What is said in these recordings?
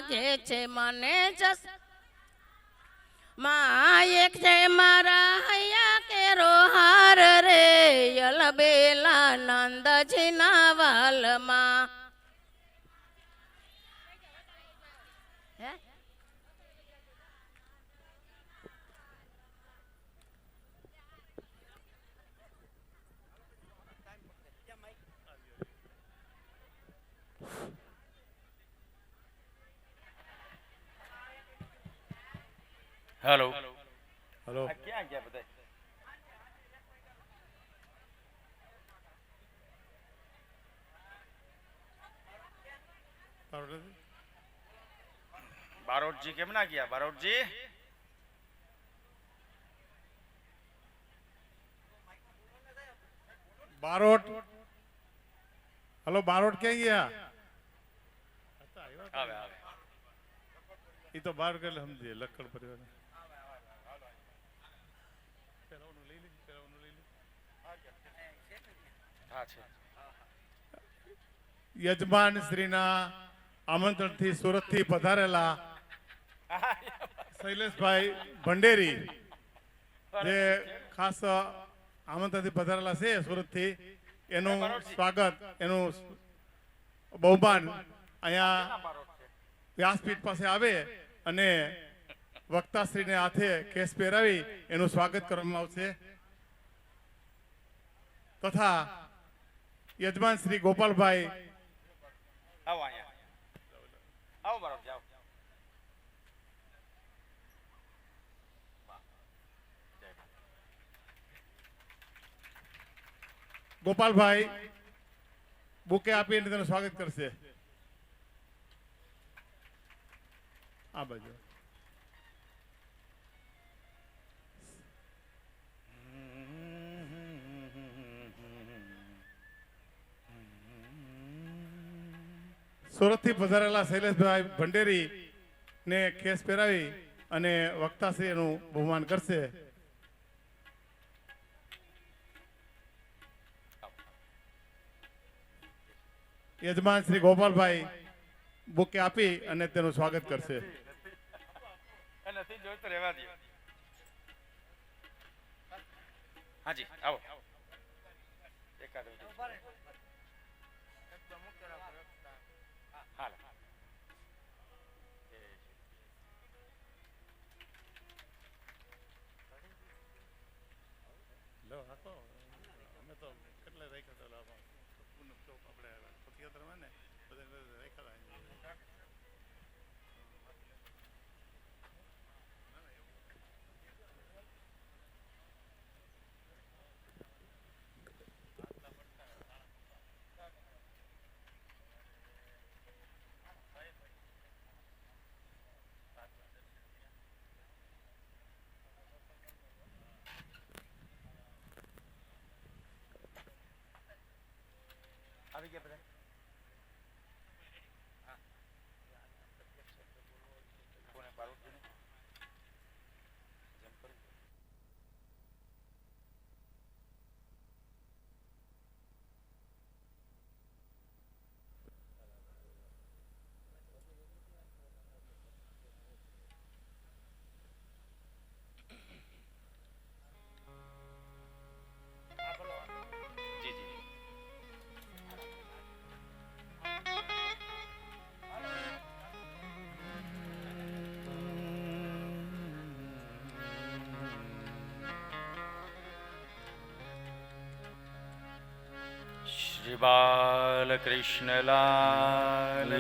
લાગે છે મને જસ માં એક છે મારા હૈયા કેરો હાર રે યલબેલા નંદજીના વાલમાં. Hello hello. ક્યાં ગયા બધા? બારોટજી કેમ ના ગયા? બારોટજી બારોટ. હલો બારોટ ક્યાં ગયા? આવે આવે. એ તો બાર ગયેલ સમજીએ લખડ પરિવાર. હા છે. યજમાન શ્રીના આમંત્રણથી સુરતથી પધારેલા શૈલેષભાઈ ભંડેરી જે ખાસ આમંત્રણથી પધારેલા છે સુરતથી, એનું સ્વાગત, એનું બહુમાન અહીંયા વ્યાસપીઠ પાસે આવે અને વક્તાશ્રીને હાથે કેસ પહેરાવી એનું સ્વાગત કરવામાં આવશે. તથા યજમાન શ્રી ગોપાલભાઈ આવો અહીંયા. આવો બારોટ જાઓ. ગોપાલભાઈ બુકે આપીને તેનું સ્વાગત કરશે. આ બાજુ સુરતથી પધારેલા શૈલેષભાઈ ભંડેરી ને કેસ પહેરાવી અને વક્તાશ્રી એનું બહુમાન કરશે. યજમાન શ્રી ગોપાલભાઈ બુકે આપી અને તેનું સ્વાગત કરશે. નથી જોઈતો રહેવા દો. હાજી આવો. એકાદ હાલ અમે તો કેટલા રાખ્યા આપણે આવી ગયા બધા. કોને બારોટજીને જેમ કર્યું. જી જી શ્રી બાલકૃષ્ણલાલ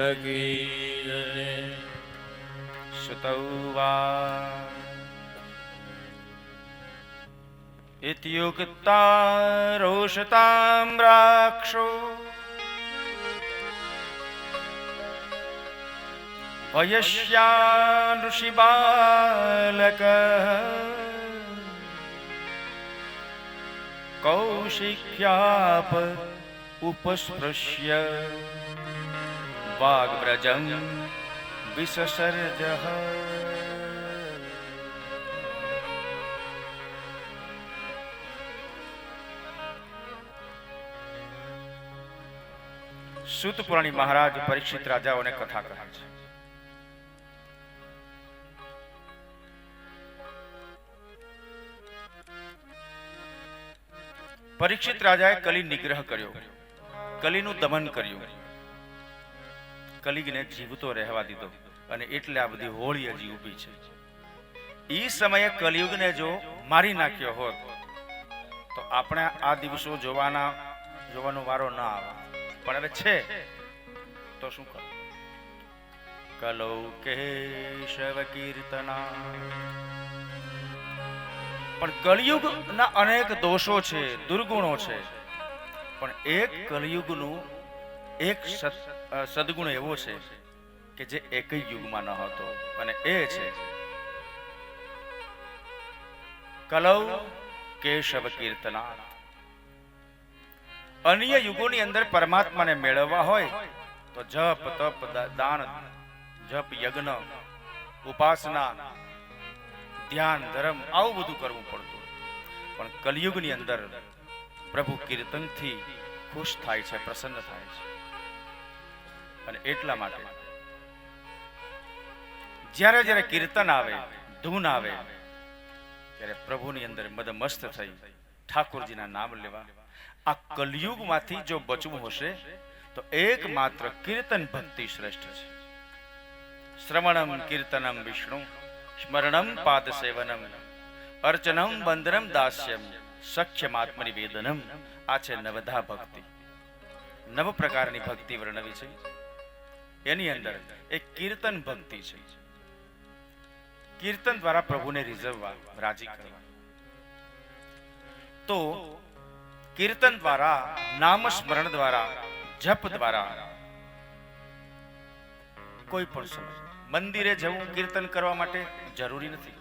સુતૌવા ઇત્યુક્તા રોષતામ્રાક્ષો વયસ્યાન ઋષિબાલક કૌશિક્યાપ ઉપસ્પૃશ્ય વાગ્વ્રજં વિસસર્જઃ. સૂત પુરાણી મહારાજ પરીક્ષિત રાજાઓને કથા કહે છે. પરીક્ષિત રાજાએ કલી નિગ્રહ કર્યો, કલીનું દમન કર્યું, કલિગને જીવતો રહેવા દીધો, અને એટલે આ બધી હોળી હજી ઊભી છે. એ સમયે કલિયુગને જો મારી નાખ્યો હોત તો આપણે આ દિવસો જોવાનો વારો ના આવે. પણ હવે છે તો શું કરું? કલૌ કેશવ કીર્તના. પણ કલિયુગના અનેક દોષો છે, દુર્ગુણો છે, પણ એક કલિયુગનું એક સદગુણ એવો છે કે જે એક યુગમાં ન હતો, અને એ છે કલૌ કેશવ કીર્તના. અન્ય યુગોની અંદર પરમાત્માને મેળવવા હોય તો જપ તપ દાન, જપ યજ્ઞ, ઉપાસના, ધ્યાન, ધર્મ આવું બધું કરવું પડતું. પણ કલિયુગની અંદર પ્રભુ કીર્તનથી ખુશ થાય છે, પ્રસન્ન થાય છે. અને એટલા માટે જ્યારે જ્યારે કીર્તન આવે, ધૂન આવે, ત્યારે પ્રભુની અંદર મદમસ્ત થઈ ઠાકોરજીના નામ લેવા. આ કલિયુગમાંથી જો બચવું હશે તો એકમાત્ર કીર્તન ભક્તિ શ્રેષ્ઠ છે. શ્રવણમ કીર્તનમ વિષ્ણુ સ્મરણમ પાદ સેવનમ અર્ચનમ વંદનમ દાસ્યમ સખ્યમાત્મનિવેદનમ. આ છે નવધા ભક્તિ. નવ પ્રકારની ભક્તિ વર્ણવી છે. એની અંદર એક કીર્તન ભક્તિ છે. કીર્તન દ્વારા પ્રભુને રીઝવવા, રાજી કરવા. તો કીર્તન દ્વારા, નામ સ્મરણ દ્વારા, જપ દ્વારા કોઈ પણ સમય મંદિરે જવું કીર્તન કરવા માટે જરૂરી નથી.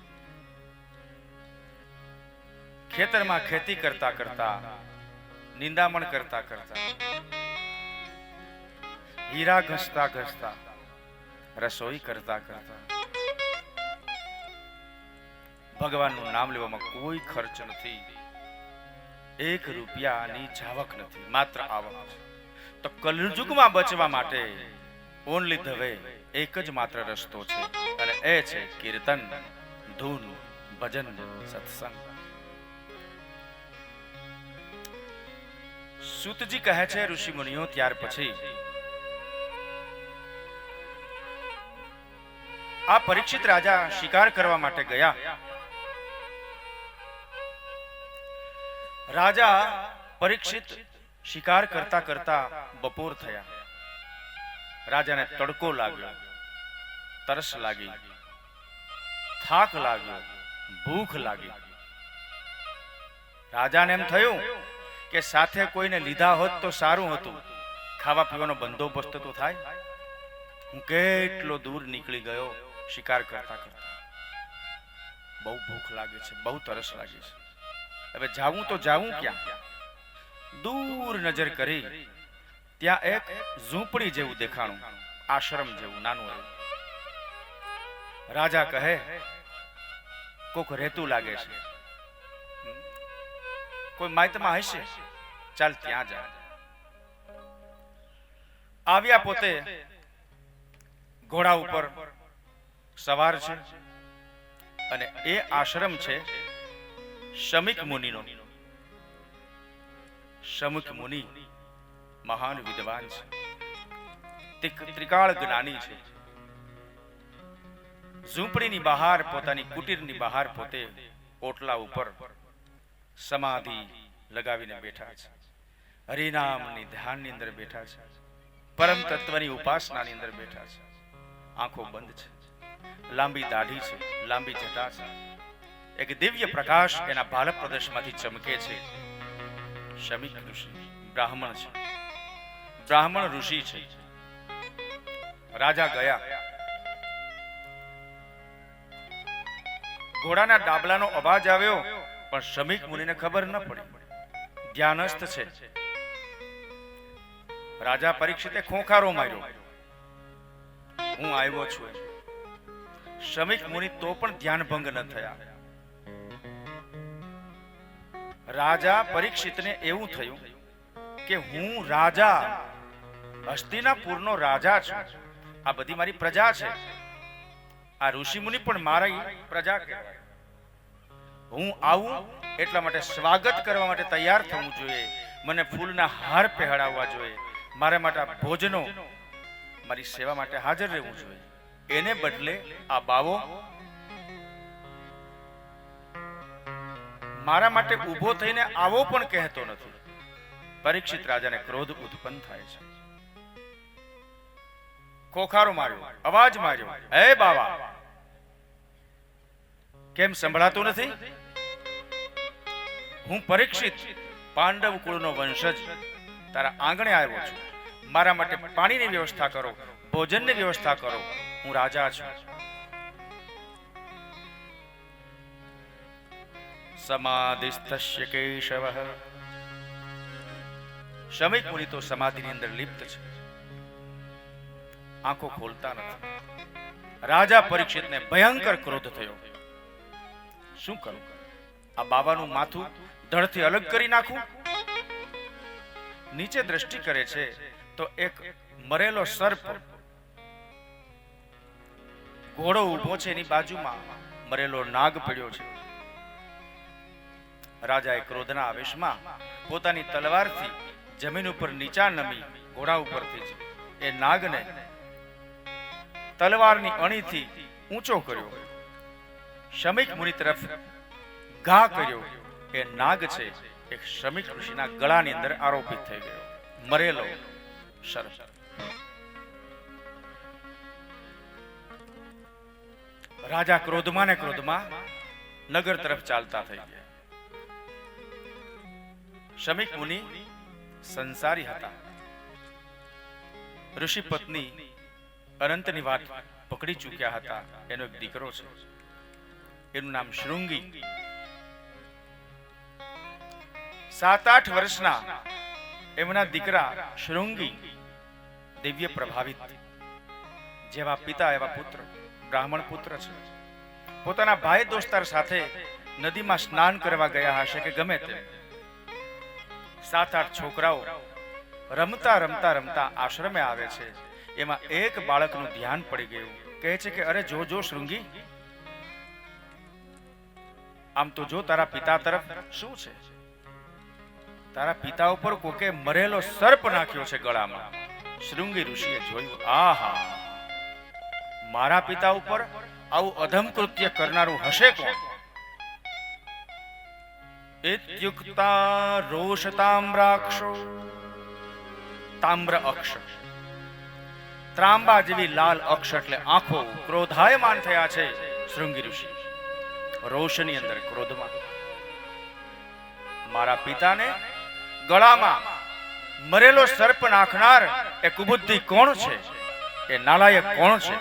ખેતરમાં ખેતી કરતા કરતા, નિંદામણ કરતા કરતા, હીરા ઘસતા ઘસતા, રસોઈ કરતા કરતા ભગવાનનું નામ લેવામાં કોઈ ખર્ચ નથી, 1 રૂપિયાની જાવક નથી, માત્ર આવક છે. તો કલયુગમાં બચવા માટે ઓનલી ધ વે, એક જ માત્ર રસ્તો છે, અને એ છે કીર્તન, ધૂન, ભજન, સત્સંગ. સૂતજી કહે છે ઋષિ મુનિઓ ત્યાર પછી આ પરીક્ષિત રાજા શિકાર કરવા માટે ગયા. રાજા પરીક્ષિત શિકાર કરતા કરતા બપોર થયા. રાજાને તડકો લાગ્યો, તરસ લાગી, થાક લાગ્યો, ભૂખ લાગી. રાજાને એમ થયું કે સાથે કોઈને લીધા હોત તો સારું હતું, ખાવા પીવાનો બંદોબસ્ત તો થાય. હું કેટલો દૂર નીકળી ગયો શિકાર કરતા કરતા, બહુ ભૂખ લાગે છે, બહુ તરસ લાગી છે. હવે જાવું તો જાવું ક્યાં? દૂર નજર કરી ત્યાં એક ઝૂંપડી જેવું દેખાણું, આશ્રમ જેવું નાનું એવું. રાજા કહે કોક રહેતું લાગે છે, કોઈ માહિતમાં હશે, ચાલ ત્યાં જા. આવ્યા, પોતે ઘોડા ઉપર સવાર છે, અને એ આશ્રમ છે શમીક મુનિનો. શમીક મુનિ મહાન વિદ્વાન છે, ત્રિકાળ જ્ઞાની છે. ઝૂંપડીની બહાર, પોતાની કુટીરની બહાર પોતે ઓટલા ઉપર સમાધિ લગાવીને બેઠા છે. હરિનામની ધ્યાનની અંદર બેઠા છે, પરમ તત્વની ઉપાસનાની અંદર બેઠા છે. આંખો બંધ છે, લાંબી દાઢી છે, લાંબી જટા છે. એક દિવ્ય પ્રકાશ એના ભાલપ પ્રદેશમાંથી ચમકે છે. શમીક ઋષિ બ્રાહ્મણ છે, બ્રાહ્મણ ઋષિ છે. રાજા ગયા, ઘોડાના ડાબલાનો અવાજ આવ્યો, પણ શમીક મુનિને ખબર ન પડી, ધ્યાનસ્થ છે. રાજા પરીક્ષિતે ખોંખારો માર્યો, હું આવ્યો છું. શમીક મુનિ તો પણ ધ્યાન ભંગ ન થયા. રાજા પરીક્ષિતને એવું થયું કે હું રાજા, હસ્તિનાપુરનો રાજા છું, આ બધી મારી પ્રજા છે. આ ઋષિ મુનિ પણ મારી પ્રજા કહેવાય. હું આવું એટલા માટે સ્વાગત કરવા માટે તૈયાર થવું જોઈએ, મને ફૂલના હાર પહેરાવવા જોઈએ, મારા માટે ભોજનો મારી સેવા માટે હાજર રહેવું જોઈએ. એને બદલે આ બાવો મારા માટે ઊભો થઈને આવો પણ કહેતો નથી. પરીક્ષિત રાજાને ક્રોધ ઉત્પન્ન થાય છે. ખોખારો માર્યો, અવાજ માર્યો, હે બાવા, કેમ સંભળાતું નથી? હું પરીક્ષિત પાંડવ કુળનો વંશજ તારા આંગણે આવ્યો છું. મારા માટે પાણીની વ્યવસ્થા કરો, ભોજનની વ્યવસ્થા કરો. હું રાજા છું. સમાધિસ્થસ્ય કેશવઃ. શમીક મુનિ તો સમાધિની અંદર લિપ્ત છે, આંખો ખોલતા નથી. રાજા પરીક્ષિતને ભયંકર ક્રોધ થયો. શું કરું? આ બાવાનું માથું ધડથી અલગ કરી નાખું? નીચે દ્રષ્ટિ કરે છે તો એક મરેલો સર્પ ઘોડો ઊભો છે, એની બાજુમાં મરેલો નાગ પડ્યો છે. રાજાએ ક્રોધના આવેશમાં પોતાની તલવારથી જમીન ઉપર નીચા નમી ઘોડા ઉપરથી જ એ નાગને તલવારની અણીથી ઊંચો કર્યો. શમીક મુનિ તરફ ઘા કર્યો. એ નાગ છે એક શમીક ઋષિના ગળાની અંદર આરોપિત થઈ ગયો, મરેલો સર્પ. રાજા ક્રોધમાં ને ક્રોધમાં નગર તરફ ચાલતા થઈ ગયા. શમીક મુનિ સંસારી હતા. ઋષિ પત્ની અનંતની વાત પકડી ચૂક્યા હતા. એનો એક દીકરો છે, એનું નામ શૃંગી. 7-8 વર્ષના એમના દીકરા શૃંગી દિવ્ય પ્રભાવિત, જેવા પિતા એવા પુત્ર, બ્રાહ્મણ પુત્ર છે. પોતાના ભાઈ દોસ્તાર સાથે નદીમાં સ્નાન કરવા ગયા હશે કે ગમે તે. 7-8 છોકરાઓ રમતા રમતા રમતા આશ્રમે આવે છે. એમાં એક બાળકનું ધ્યાન પડી ગયું. કહે છે કે અરે જો જો શૃંગી, આમ તો જો તારા પિતા તરફ. શું છે? તારા પિતા ઉપર કોકે મરેલો સર્પ નાખ્યો છે ગળામાં. શૃંગી ઋષિએ જોયું, આહા, મારા પિતા ઉપર આવું અધમ કૃત્ય કરનારું હશે કોણ? ઇત્યુક્તા રોષ તામ્રાક્ષો. તામ્ર અક્ષ, ત્રાંબા જેવી લાલ અક્ષ એટલે આંખો. ક્રોધાયમાન થયા છે શૃંગી ઋષિ, રોષની અંદર, ક્રોધમાં. મારા પિતાને ગળામાં મરેલો સર્પ નાખનાર એ કુબુદ્ધિ કોણ છે? એ નાલાયક કોણ છે?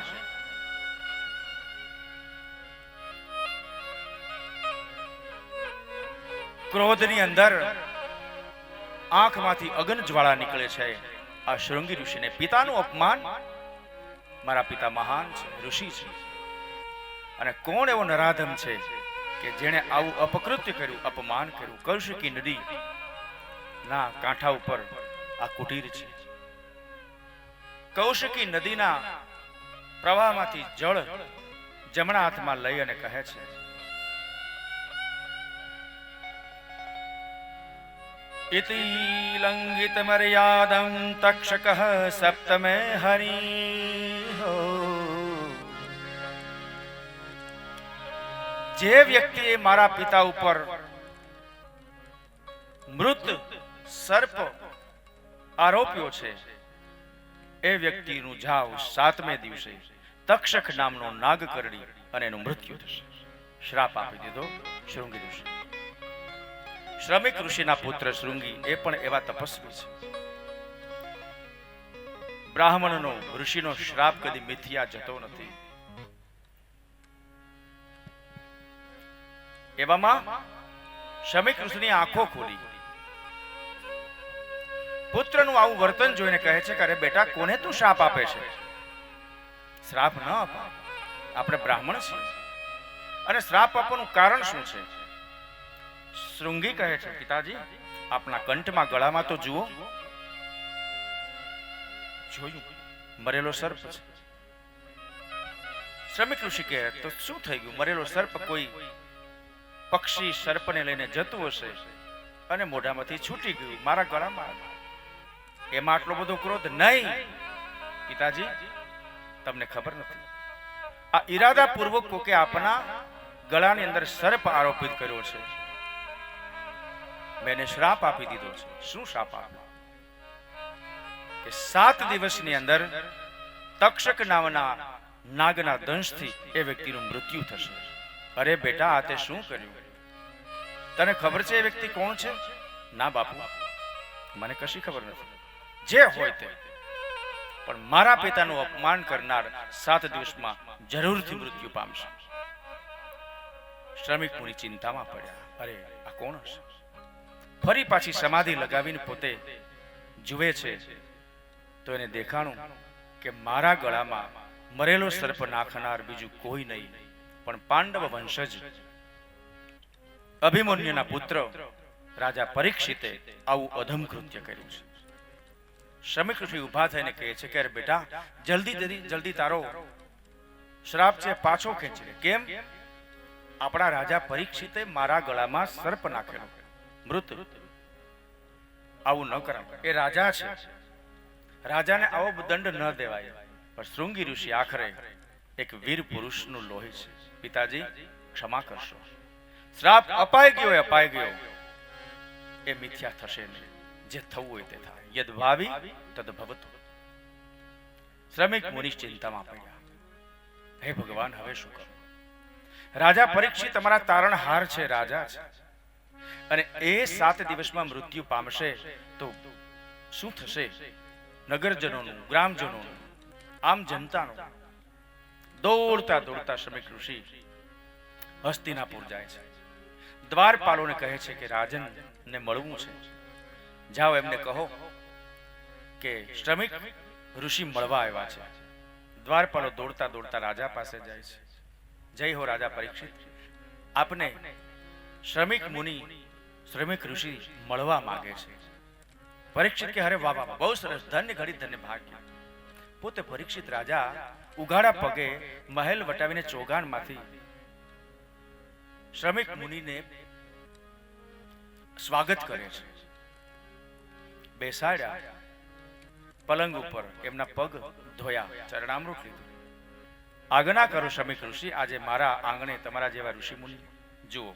ક્રોધની અંદર આંખમાંથી અગ્ન જ્વાળા નીકળે છે. આ શૃંગી ઋષિને પિતાનું અપમાન. મારા પિતા મહાન છે, ઋષિ છે, અને કોણ એવો નરાધમ છે કે જેણે આવું અપકૃત્ય કર્યું, અપમાન કર્યું? કૌશિકી નદી ના કાંઠા ઉપર આ કુટીર છે. કૌશિકી નદીના પ્રવાહમાંથી જળ જમણા હાથમાં લઈ અને કહે છે, ઇતિ લંઘિત મર્યાદં તક્ષકઃ સપ્તમે હરિ. જે વ્યક્તિએ મારા પિતા ઉપર મૃત સર્પ આરોપ્યો છે એ વ્યક્તિનું જાવ 7મે દિવસે તક્ષક નામનો નાગ કરડી અને એનું મૃત્યુ થશે. શ્રાપ આપી દીધો શૃંગી ઋષિ. શ્રમિક ઋષિના પુત્ર શૃંગી એ પણ એવા તપસ્વી છે. બ્રાહ્મણનો ઋષિનો શ્રાપ કદી મિથ્યા જતો નથી. એવામાં શ્રમિક ઋષિની આંખો ખોલી. પુત્રનું આવું વર્તન જોઈને કહે છે કે અરે બેટા, કોને તું શ્રાપ આપે છે? શ્રાપ ન અપાય, આપણે બ્રાહ્મણ છીએ. અને શ્રાપ આપવાનું કારણ શું છે? શૃંગી કહે છે, પિતાજી, આપના કંઠમાં ગળામાં તો જુઓ. જોયું, મરેલો સર્પ છે. શ્રમિક ઋષિ કહે, તો શું થઈ ગયું? મરેલો સર્પ કોઈ પક્ષી સર્પને લઈને જતું હશે અને મોઢામાંથી છૂટી ગયું મારા ગળામાં, એમાં આટલો બધો ક્રોધ નહીં. પિતાજી, તમને ખબર નથી, આ ઈરાદાપૂર્વક કોકે આપના ગળાની અંદર સર્પ આરોપિત કર્યો છે. મેં એને શ્રાપ આપી દીધો છે. શું શ્રાપ આપ્યો? કે 7 દિવસની અંદર તક્ષક નામના નાગના દંશથી એ વ્યક્તિનું મૃત્યુ થશે. અરે બેટા, આ તે શું કર્યું? તને ખબર છે એ વ્યક્તિ કોણ છે? ના બાપુ, મને કશી ખબર નથી. જે હોય તે, પણ મારા પિતાનું અપમાન કરનાર 7 દિવસમાં જરૂરથી મૃત્યુ પામશે. શ્રમિક મુનિ ચિંતામાં પડ્યા. અરે, આ કોણ હશે? ફરી પાછી સમાધિ લગાવીને પોતે જુએ છે તો એને દેખાણું કે મારા ગળામાં મરેલો સર્પ નાખનાર બીજું કોઈ નહીં, પણ પાંડવ વંશજ અભિમન્યુના પુત્ર રાજા પરીક્ષિતે આવું અધમ કૃત્ય કર્યું છે. શ્રમિક ઋષિ ઉભા થઈને કહે છે કે અરે બેટા, જલ્દી તારો શ્રાપ છે પાછો ખેંચ લે. કેમ? આપણા રાજા પરીક્ષિતે મારા ગળામાં સર્પ નાખેલો, મૃત. આવું ન કરાય. એ રાજા છે, રાજાને આવો દંડ ન દેવાય. પણ શૃંગી ઋષિ આખરે એક વીર પુરુષનું લોહી છે. પિતાજી, ક્ષમા કરશો. શ્રાપ અપાઈ ગયો, એ મિથ્યા થશે નહીં. જે થવું હોય તે થાય. યદ ભાવી તદ ભવતુ. શ્રમિક મુનિ ચિંતામાં પડ્યા. હે ભગવાન, હવે શું કરું? રાજા પરીક્ષિત તમારા તારણહાર છે, રાજા છે, અને એ 7 દિવસમાં મૃત્યુ પામશે તો શું થશે? નગરજનોનું, ગ્રામજનોનું, આમ જનતાનું. દોડતા શ્રમિક ઋષિ હસ્તિનાપુર જાય છે. દ્વારપાલોને કહે છે કે રાજનને મળવું છે. જાઓ, એમને કહો કે શ્રમિક ઋષિ મળવા આવ્યા છે. દ્વારપાલો દોડતા રાજા પાસે જાય છે. જય હો રાજા પરીક્ષિત, આપને શ્રમિક મુનિ, શ્રમિક ઋષિ મળવા માંગે છે. પરીક્ષિત કે અરે વાહ વાહ, બહુ સરસ, ધન્ય ઘડી, ધન્ય ભાગ્ય. પોતે પરીક્ષિત રાજા ઉઘાડા પગે મહેલ વટાવીને ચોગાનમાંથી શ્રમિક મુનિને સ્વાગત કરે છે. બેસાડ્યા પલંગ ઉપર, એમના પગ ધોયા, ચરણામૃત લીધું. આજ્ઞા કરો શ્રમિક ઋષિ, આજે મારા આંગણે તમારા જેવા ઋષિ મુનિ જુઓ.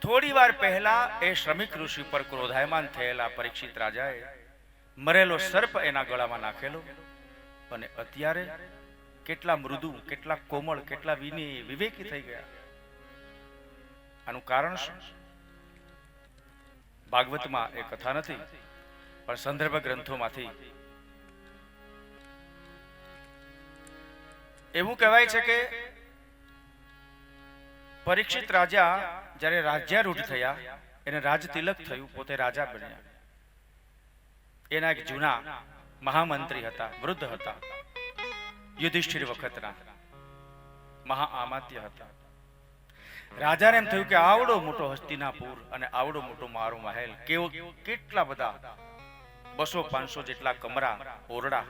થોડી વાર પહેલા એ શ્રમિક ઋષિ પર ક્રોધાયમાન થયેલા પરીક્ષિત રાજાએ મરેલો સર્પ એના ગળામાં નાખેલો, અને અત્યારે કેટલા મૃદુ, કેટલા કોમળ, કેટલા વિવેકી થઈ ગયા. આનું કારણ શું? ભાગવતમાં એ કથા નથી, પણ સંદર્ભ ગ્રંથોમાંથી એવું કહેવાય છે કે પરીક્ષિત રાજા જ્યારે રાજ્યારૂઢ થયા, એને રાજ તિલક થયું, પોતે રાજા બન્યા. એના એક જૂના મહામંત્રી હતા, વૃદ્ધ હતા, યુધિષ્ઠિર વખતના મહાઆમાત્ય હતા. રાજાને એમ થયું કે આવડો મોટો હસ્તિનાપુર અને આવડો મોટો મારો મહેલ, કેટલા બધા 200-500 જેટલા કમરા, ઓરડા,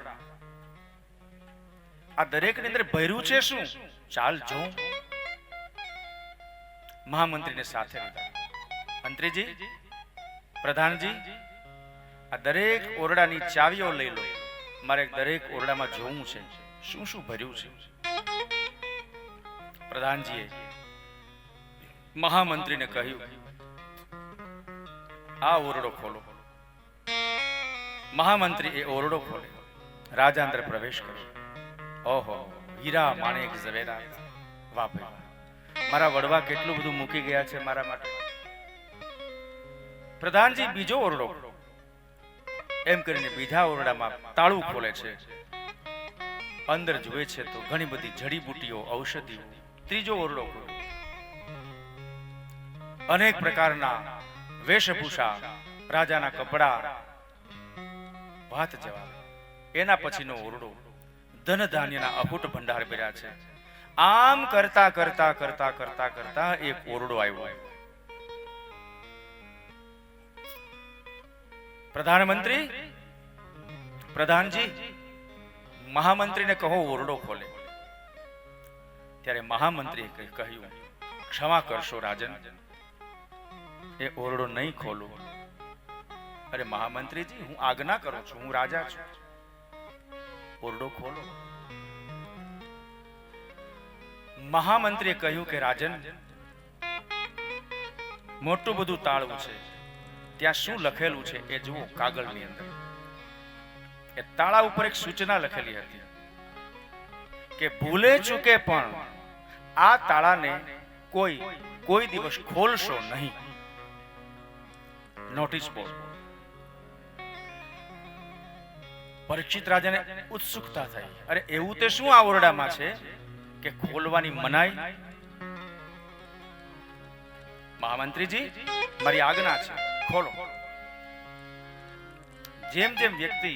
આ દરેકની અંદર ભર્યું છે શું? ચાલ જો. મહામંત્રીને સાથે લીધા. મંત્રીજી, પ્રધાનજી, આ દરેક ઓરડાની ચાવીઓ લઈ લો, મારે દરેક ઓરડામાં જોવું છે શું શું ભર્યું છે. પ્રધાનજીએ મહામંત્રીને કહ્યું, આ ઓરડો ખોલો. મહામંત્રી એ ઓરડો ખોલે, રાજા અંદર પ્રવેશ કર્યો. ઓહો, હીરા માણેક ઝવેરા, વાહ ભાઈ, મારા વડવા કેટલું બધું મૂકી ગયા છે મારા માટે. પ્રધાનજી બીજો ઓરડો, એમ કરીને બીજા ઓરડામાં તાળું ખોલે છે. અંદર જુએ છે તો ઘણી બધી જડીબુટીઓ, ઔષધિઓ. ત્રીજો ઓરડો ખોલે, અનેક પ્રકારના વેશભૂષા, રાજાના કપડા, વાત જવાબ. એના પછીનો ઓરડો ધન ધાન્યના અખૂટ ભંડાર ભર્યા છે. આમ કરતા કરતા કરતા કરતા કરતા એક ઓરડો આવ્યો. પ્રધાનમંત્રી, પ્રધાનજી, મહામંત્રીને કહો ઓરડો ખોલે. ત્યારે મહામંત્રીએ કહ્યું, ક્ષમા કરશો રાજન, એ ઓરડો નહીં ખોલું. અરે મહામંત્રીજી, હું આજ્ઞા કરું છું, હું રાજા છું, ઓરડો ખોલો. મહામંત્રીએ કહ્યું કે રાજન, મોટું બધું તાળું છે, ત્યાં શું લખેલું છે એ જુઓ કાગળની અંદર. એ તાળા ઉપર એક સૂચના લખેલી હતી કે ભૂલે ચૂકે પણ આ તાળાને કોઈ દિવસ ખોલશો નહીં. Notice board. પરીક્ષિત રાજાને ઉત્સુકતા થઈ. અરે એવું તે શું આ ઓરડામાં છે કે ખોલવાની મનાઈ? મહામંત્રીજી, મારી આજ્ઞા છે, ખોલો. જેમ જેમ વ્યક્તિ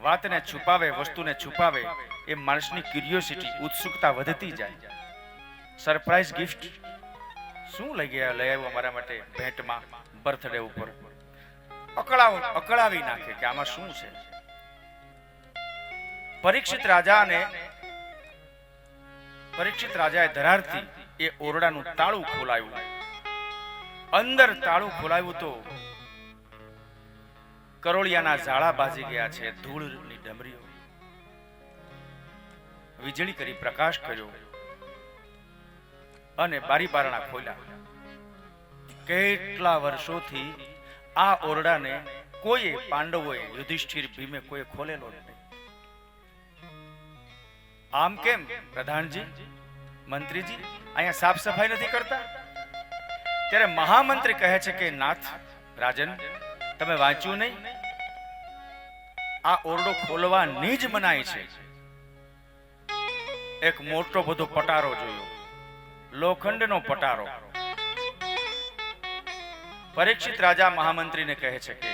વાતને છુપાવે, વસ્તુને છુપાવે, એ માણસની ક્યુરિયોસિટી, ઉત્સુકતા વધતી જાય. સરપ્રાઈઝ ગિફ્ટ શું લઈ આવ્યો અમારા માટે ભેટમાં બર્થડે ઉપર? અકળાવી નાખે કે આમાં શું છે. પરીક્ષિત રાજાએ ધરારથી એ ઓરડાનું તાળું ખોલાવ્યું. અંદર તાળું ખોલાવ્યું તો કરોળિયાના ઝાડા બાજી ગયા છે, ધૂળની ડમરીઓ. વીજળી કરી પ્રકાશ કર્યો અને બારી બારણા ખોલ્યા. કેટલા વર્ષોથી આ ઓરડાને કોઈએ, પાંડવોએ, યુધિષ્ઠિર, ભીમે કોઈ ખોલેલો નહીં. આમ કેમ પ્રધાનજી, મંત્રીજી, અહીંયા સાફ સફાઈ નથી કરતા? ત્યારે મહામંત્રી કહે છે કે નાથ, રાજન, તમે વાંચ્યું નહીં? આ ઓરડો ખોલવાની જ મનાઈ છે. એક મોટો બધો પટારો જોયો, લોખંડનો પટારો. પરીક્ષિત રાજા મહામંત્રીને કહે છે કે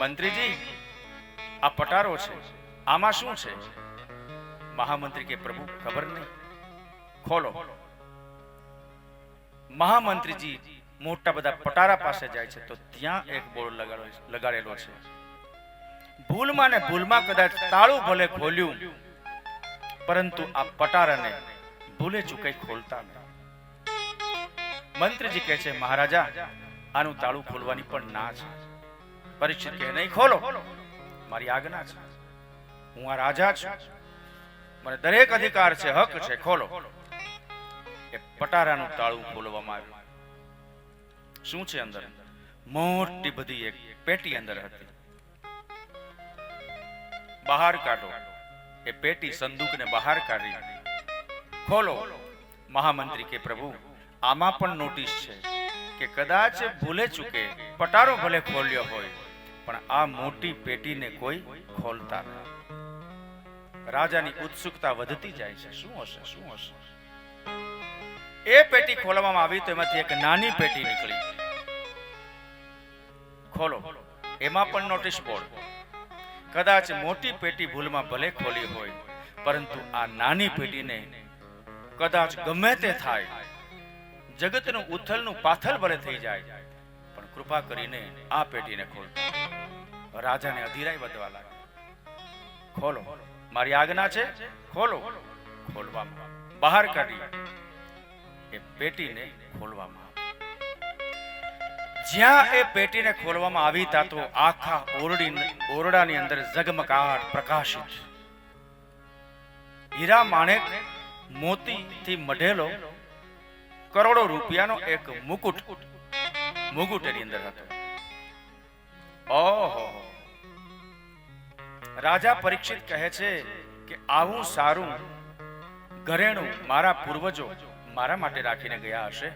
મંત્રીજી, આ પટારો છે, આમાં શું છે? મહામંત્રી કે પ્રભુ ખબર નહીં, ખોલો. મહામંત્રીજી મોટા બધા પટારા પાસે જાય છે તો ત્યાં એક બોર્ડ લગાડેલો છે. ભૂલમાં ને ભૂલમાં કદાચ તાળું ભલે ખોલ્યું, પરંતુ આ પટારાને ભૂલે ચૂકે ખોલતા નહીં. મંત્રીજી કહે છે મહારાજા, આનું તાળું ખોલવાની પણ ના છે. પરીક્ષિત કહે નહીં, ખોલો, મારી આજ્ઞા છે, હું આ રાજા છું, મને દરેક અધિકાર છે, હક છે, ખોલો. એ પટારાનું તાળું ખોલવામાં આવ્યું. શું છે અંદર? મોટી બધી એક પેટી અંદર હતી. બહાર કાઢો. એ પેટી, સંદૂકને બહાર કાઢી ખોલો. મહામંત્રી કે પ્રભુ, આમાં પણ નોટિસ છે કે કદાચ ભૂલે ચૂકે પટારો ભલે ખોલ્યો હોય, પણ આ મોટી પેટીને કોઈ ખોલતા નહીં. રાજાની ઉત્સુકતા વધતી જાય છે. શું હશે, શું હશે? એ પેટી ખોલવામાં આવી તો એમાંથી એક નાની પેટી નીકળી. ખોલો. એમાં પણ નોટિસ બોર્ડ. કદાચ મોટી પેટી ભૂલમાં ભલે ખોલી હોય, પરંતુ આ નાની પેટીને કદાચ ગમે તે થાય, જગતનું ઉથલનું પાથલ ભલે થઈ જાય, પણ કૃપા કરીને આ પેટીને ખોલતા. રાજાને અધીરાઈ વધવા લાગી. ખોલો, મારી આજ્ઞા છે, ખોલો. ખોલવામાં બહાર કાઢી એ પેટીને ખોલવામાં. જ્યાં એ પેટીને ખોલવામાં આવી તા તો આખા ઓરડાની અંદર ઝગમગાટ પ્રકાશિત હીરા માણેક મોતીથી મઢેલો કરોડો રૂપિયાનો એક મુકુટ એની અંદર હતો. ઓહો! રાજા પરીક્ષિત કહે છે કે આવું સારું ઘરેણું મારા પૂર્વજો મારા માટે રાખીને ગયા હશે.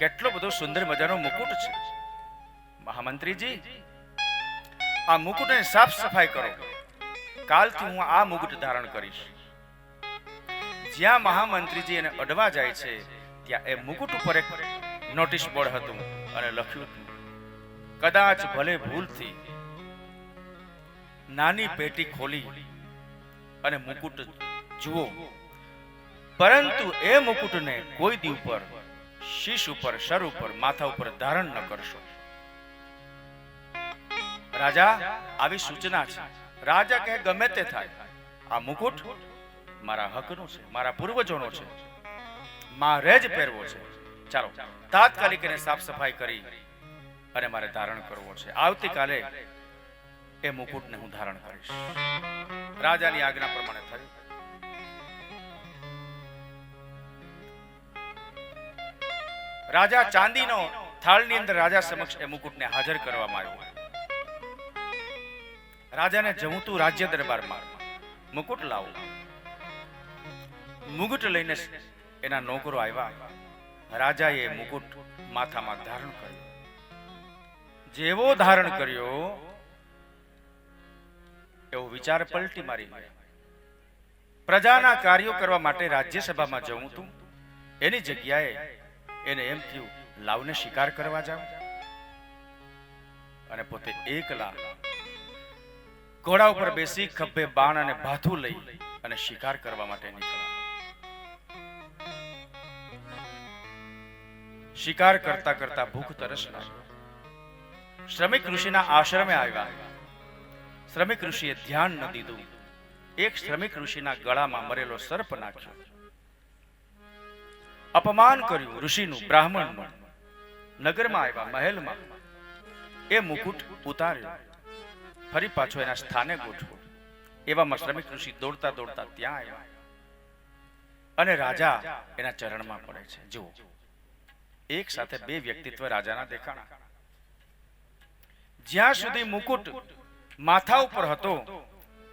કેટલો બધો સુંદર મજાનો મુકુટ છે. મહામંત્રીજી, આ મુકુટને સાફ સફાઈ કરો. કાલથી હું આ મુકુટ ધારણ કરીશ. જ્યાં મહામંત્રીજી એને અડવા જાય છે ત્યાં એ મુકુટ ઉપર એક નોટિસ બોર્ડ હતું અને લખ્યું હતું, કદાચ ભલે ભૂલથી નાની પેટી ખોલી અને મુકુટ જુઓ, પરંતુ એ મુકુટને કોઈ દી ઉપર, શીશ ઉપર, સર ઉપર, માથા ઉપર ધારણ ન કરશો. રાજા, આવી સૂચના છે. રાજા કહે ગમે તે થાય, આ મુકુટ મારા હકનો છે, મારા પૂર્વજોનો છે. મારે જ પહેરવો છે. ચાલો તાત્કાલિક એને સાફ સફાઈ કરી અને મારે ધારણ કરવો છે. આવતીકાલે એ મુકુટને હું ધારણ કરીશ. રાજાની આજ્ઞા પ્રમાણે થયું. રાજા ચાંદીનો થાળની અંદર રાજા સમક્ષ એ મુકુટને હાજર કરવામાં આવ્યો. રાજાને જવું રાજ્ય દરબારમાં મુકુટ લાવો. મુકુટ લઈને એના નોકરો આવ્યા. રાજાએ મુકુટ માથામાં ધારણ કર્યો. જેવો ધારણ કર્યો એવો વિચાર પલટી મારી ગયો. પ્રજાના કાર્યો કરવા માટે રાજ્યસભામાં જવું હતું, એની જગ્યાએ એને એમ થયું લાવને શિકાર કરવા જાવ. અને પોતે એકલા ઘોડા ઉપર બેસી ખભે બાણ અને ભાથું લઈ અને શિકાર કરવા માટે નીકળ્યા. શિકાર કરતા કરતા ભૂખ તરસ લાગી. શ્રમિક ઋષિના આશ્રમે આવ્યા. શ્રમિક ઋષિએ ધ્યાન ન દીધું. એક શ્રમિક ઋષિના ગળામાં મરેલો સર્પ નાખ્યો. અપમાન કર્યું ઋષિનું, બ્રાહ્મણનું. નગરમાં આવ્યા, મહેલમાં એ મુકુટ ઉતાર્યો, ફરી પાછો એના સ્થાને ગોઠવો. એવામાં શ્રમિક ઋષિ દોડતા દોડતા ત્યાં આવ્યા અને રાજા એના ચરણમાં પડે છે. જુઓ, એક સાથે બે વ્યક્તિત્વ રાજાના દેખાણા. જ્યાં સુધી મુકુટ માથા ઉપર હતો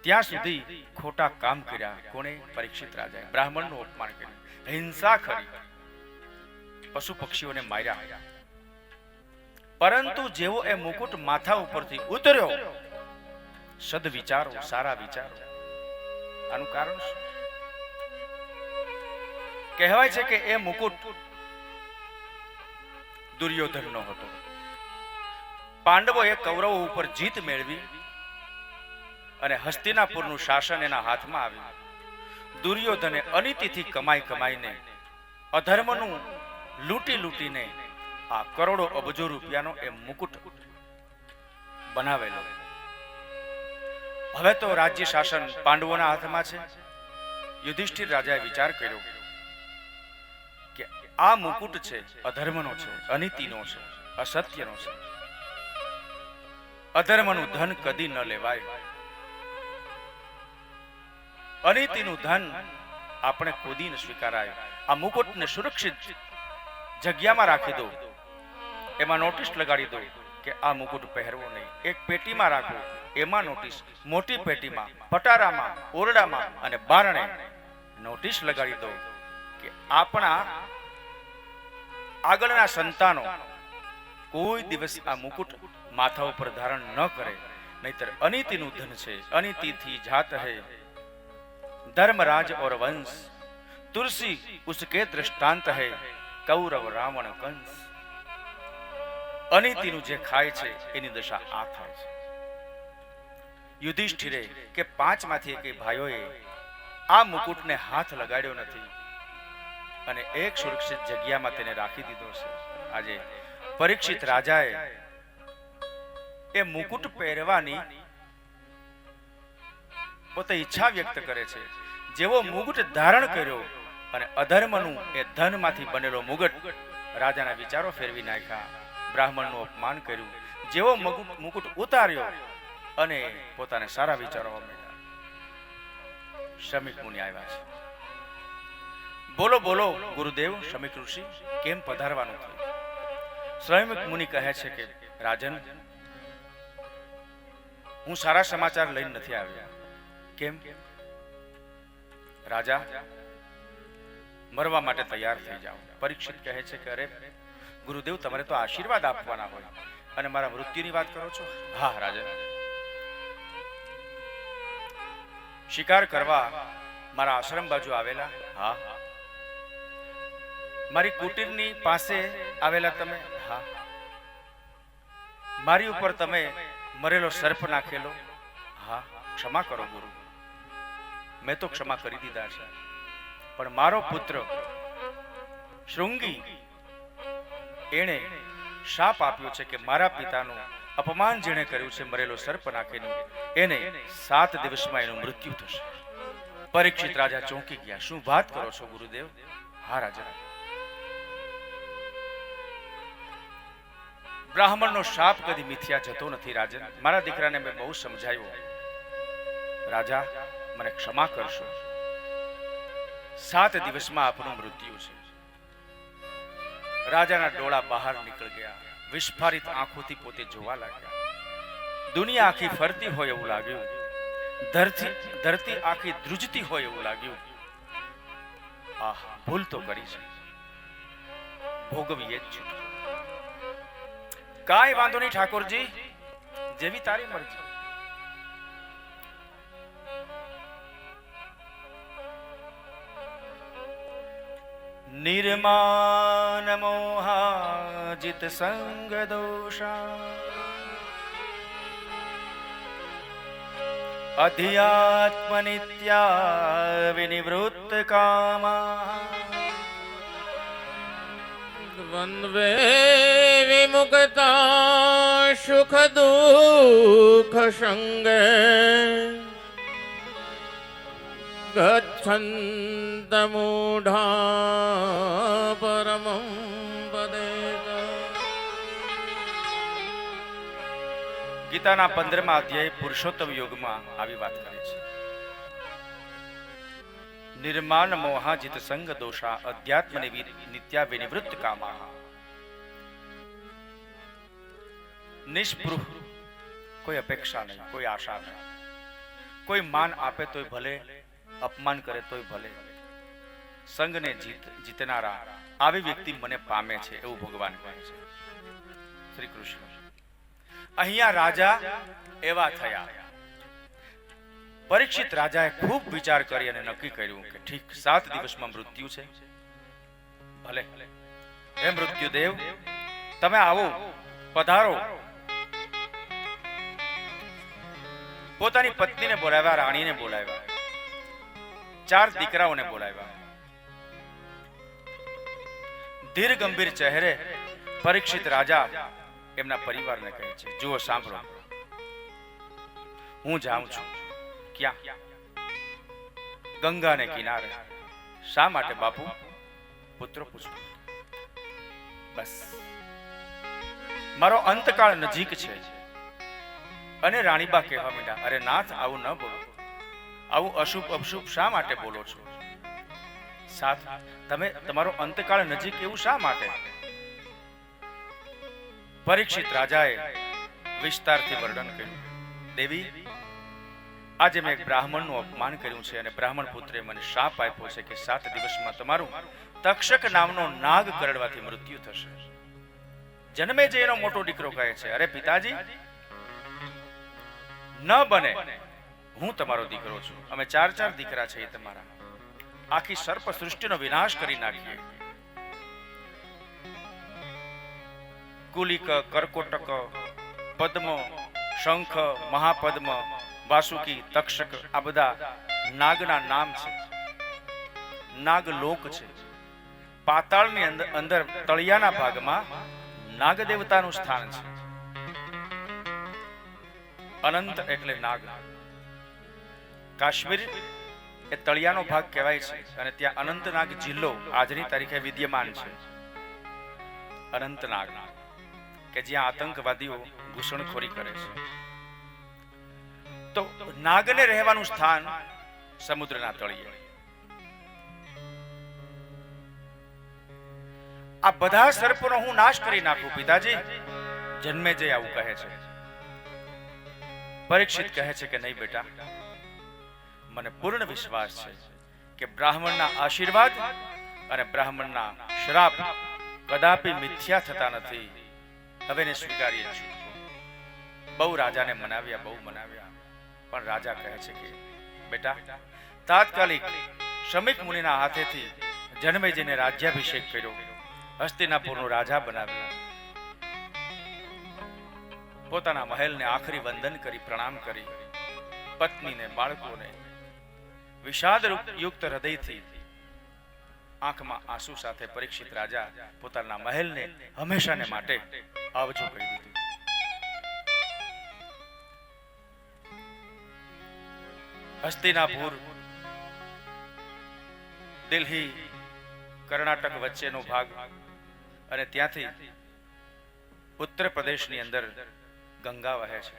ત્યાં સુધી ખોટા કામ કર્યા. કોણે? પરીક્ષિત રાજાએ બ્રાહ્મણનું અપમાન કર્યું, હિંસા કરી, પશુ પક્ષીઓને માર્યા. પરંતુ જેવો એ મુકુટ માથા ઉપરથી ઉતર્યો, સદ વિચારો, સારા વિચારો. આનું કારણ શું? કહેવાય છે કે એ મુકુટ દુર્યોધનનો હતો. પાંડવોએ કૌરવો ઉપર જીત મેળવી અને હસ્તિનાપુરનું શાસન એના હાથમાં આવ્યું. દુર્યોધને અનીતિથી કમાઈ કમાઈને, અધર્મનું લૂંટી લૂંટીને આ કરોડો અબજો રૂપિયાનો એ મુકુટ બનાવેલો. હવે તો રાજ્ય શાસન પાંડવોના હાથમાં છે. યુધિષ્ઠિર રાજાએ વિચાર કર્યો કે આ મુકુટ છે અધર્મનો છે, અનીતિનો છે, અસત્યનો છે. અધર્મનું ધન કદી ન લેવાય. અનીતિનું ધન આપણે કોદી ન સ્વીકારાય. આ મુકુટને સુરક્ષિત જગ્યામાં રાખી દો, એમાં નોટિસ લગાડી દો કે આ મુકુટ પહેરવો નહીં. એક પેટીમાં રાખો, એમાં નોટિસ, મોટી પેટીમાં, પટારામાં, ઓરડામાં અને બારણે નોટિસ લગાડી દો કે આપણા આગળના સંતાનો કોઈ દિવસ આ મુકુટ માથા ઉપર ધારણ ન કરે, નહીતર અનીતિનું ધન છે. અનીતિથી જાત હૈ धर्मराज और वंश, तुलसी उसके दृष्टांत है कौरव रावण कंस. અનીતિનું જે ખાય છે એની દશા આ થાય છે. યુધિષ્ઠિરે કે 5 માંથી એક ભાઈઓએ આ મુકુટને હાથ લગાડ્યો નથી અને એક સુરક્ષિત જગ્યામાં તેને રાખી દીધો છે. આજે પરીક્ષિત રાજાએ એ મુકુટ પહેરવાની પોતે ઈચ્છા વ્યક્ત કરે છે. જેવો મુકુટ ધારણ કર્યો અને અધર્મનું એ ધનમાંથી બનેલો મુગટ રાજાના વિચારો ફેરવી નાખ્યા. બ્રાહ્મણનું અપમાન કર્યું. જેવો મુકુટ ઉતાર્યો અને પોતાને સારા વિચારો મળ્યા. શમિક મુનિ આવ્યા છે. બોલો બોલો ગુરુદેવ. શમિક ઋષિ, કેમ પધારવાનું થયું? શમિક મુનિ કહે છે કે રાજન, હું સારા સમાચાર લઈને નથી આવ્યા. કેમ? રાજા, મરવા માટે તૈયાર થઈ જાઓ. પરીક્ષિત કહે છે કે અરે ગુરુદેવ, તમારે તો આશીર્વાદ આપવાના હોય અને મારા મૃત્યુની વાત કરો છો? હા રાજન, શિકાર કરવા મારા આશ્રમ બાજુ આવેલા? હા. મારી કુટીરની પાસે આવેલા તમે? હા. મારી ઉપર તમે મરેલો સર્પ નાખેલો? હા. ક્ષમા કરો ગુરુ, મેં તો ક્ષમા કરી દીધા છે, પણ મારો પુત્ર શૃંગી એણે શાપ આપ્યો છે કે મારા પિતાનું અપમાન જેણે કર્યું છે, મરેલો સર્પ નાખીને, એને 7 દિવસમાં એનું મૃત્યુ થશે. પરીક્ષિત રાજા ચોંકી ગયા. શું વાત કરો છો ગુરુદેવ? હા રાજા, બ્રાહ્મણનો શાપ કદી મિથ્યા જતો નથી રાજન. મારા દીકરાને મેં બહુ સમજાવ્યો, રાજા મને ક્ષમા કરશો, 7 દિવસમાં આપનું મૃત્યુ છે. રાજાના ડોળા બહાર નીકળી ગયા, વિસ્ફારિત આંખોથી પોતે જોવા લાગ્યા. દુનિયા આખી ફરતી હોય એવું લાગ્યું, ધરતી આખી ધ્રુજતી હોય એવું લાગ્યું. આહ, ભૂલ તો કરી છે, ભોગવીએ જ છું. કાંઈ વાંધો નહીં ઠાકોરજી, જેવી તારી મરજી. નિર્માન મોહાજિત સંગ દોષા અધ્યાત્મ નિત્યા વિનિવૃત્ત કામા દ્વંદ્વે વિમુક્તા સુખ દુઃખ સંગે ગચ્છન્ત મૂઢા પરમં પદેત. ગીતાના 15મા અધ્યાય પુરુષોત્તમ યોગમાં આવી વાત કરી છે. નિર્માન મોહાજિત સંગ દોષા અધ્યાત્મ નિત્યા વિનિવૃત્ત કામા. નિષ્પૃહ, કોઈ અપેક્ષા નહીં, કોઈ આશા નહીં. કોઈ માન આપે તોય ભલે, અપમાન કરે તોય ભલે. સંગને જીતનારા આવી વ્યક્તિ મને પામે છે એવું ભગવાન કહે છે. શ્રી કૃષ્ણ. અહીંયા રાજા એવા થયા. પરીક્ષિત રાજાએ ખૂબ વિચાર કરી અને નક્કી કર્યું કે ઠીક, 7 દિવસમાં મૃત્યુ છે, ભલે. હે મૃત્યુદેવ, તમે આવો, પધારો. પોતાની પત્નીને બોલાવ્યા, રાણીને બોલાવ્યા, 4 દીકરાઓને બોલાવ્યા. ધીર ગંભીર ચહેરે પરીક્ષિત રાજા એમના પરિવારને કહે છે, જુઓ, સાંભળો, હું જાઉં છું. ક્યાં? ગંગાને કિનારે. શા માટે બાપુ? પુત્રો પૂછો. બસ, મારો અંતકાળ નજીક છે. અને રાણીબા કહેવા માંડ્યા, અરે નાથ, આવું ન બોલો, આવું અશુભ અપશુભ શા માટે બોલો છો? સાથ, તમે તમારો અંતકાળ નજીક એવું શા માટે? પરીક્ષિત રાજાએ વિસ્તારથી વર્ણન કર્યું. દેવી, આજે મેં એક બ્રાહ્મણનું અપમાન કર્યું છે અને બ્રાહ્મણ પુત્રે મને શાપ આપ્યો છે કે 7 દિવસમાં તમારું તક્ષક નામનો નાગ કરડવાથી મૃત્યુ થશે. જન્મે જે એનો મોટો દીકરો કહે છે, અરે પિતાજી, ન બને, હું તમારો દીકરો છું, અમે 4 દીકરા છીએ તમારા, આખી સર્પ સૃષ્ટિનો વિનાશ કરી નાખીએ. કુલિક, કરકોટક, પદ્મ, શંખ, મહાપદ્મ, વાસુકી, તક્ષક, આ બધા નાગના નામ છે. નાગ લોક છે. પાતાળની અંદર તળિયાના ભાગમાં નાગ દેવતાનું સ્થાન છે. અનંત એટલે નાગ. કાશ્મીર એ તળિયાનો ભાગ કહેવાય છે અને ત્યાં અનંતનાગ જિલ્લો આજની તારીખે વિદ્યમાન છે. અનંતનાગ કે જ્યાં આતંકવાદીઓ ઘૂસણખોરી કરે છે. તો નાગને રહેવાનું સ્થાન સમુદ્રના તળિયે. આ બધા સર્પોનો હું નાશ કરી નાખું પિતાજી. જન્મે જય આવું કહે છે. પરીક્ષિત કહે છે કે નહીં બેટા, મને પૂર્ણ વિશ્વાસ છે કે બ્રાહ્મણના આશીર્વાદ અને બ્રાહ્મણના શ્રાપ કદાપી મિથ્યા થતા નથી. હવે ને સ્વીકારીએ છીએ. બહુ રાજાને મનાવ્યા, બહુ મનાવ્યા, પણ રાજા કહે છે કે બેટા, તાત્કાલિક શમીક મુનિના હાથેથી જન્મેજયને રાજ્યાભિષેક કર્યો, હસ્તિનાપુરનો રાજા બનાવ્યો. પોતાના મહેલને આખરી વંદન કરી, પ્રણામ કરી, પત્નીને, બાળકોને વિષાદ યુક્ત હૃદયથી આંખમાં આંસુ સાથે પરીક્ષિત રાજા પોતાના મહેલને હંમેશાને માટે આવજો કહી દીધું. હસ્તિનાપુર દિલ્હી કર્ણાટક વચ્ચેનો ભાગ અને ત્યાંથી ઉત્તર પ્રદેશની અંદર ગંગા વહે છે.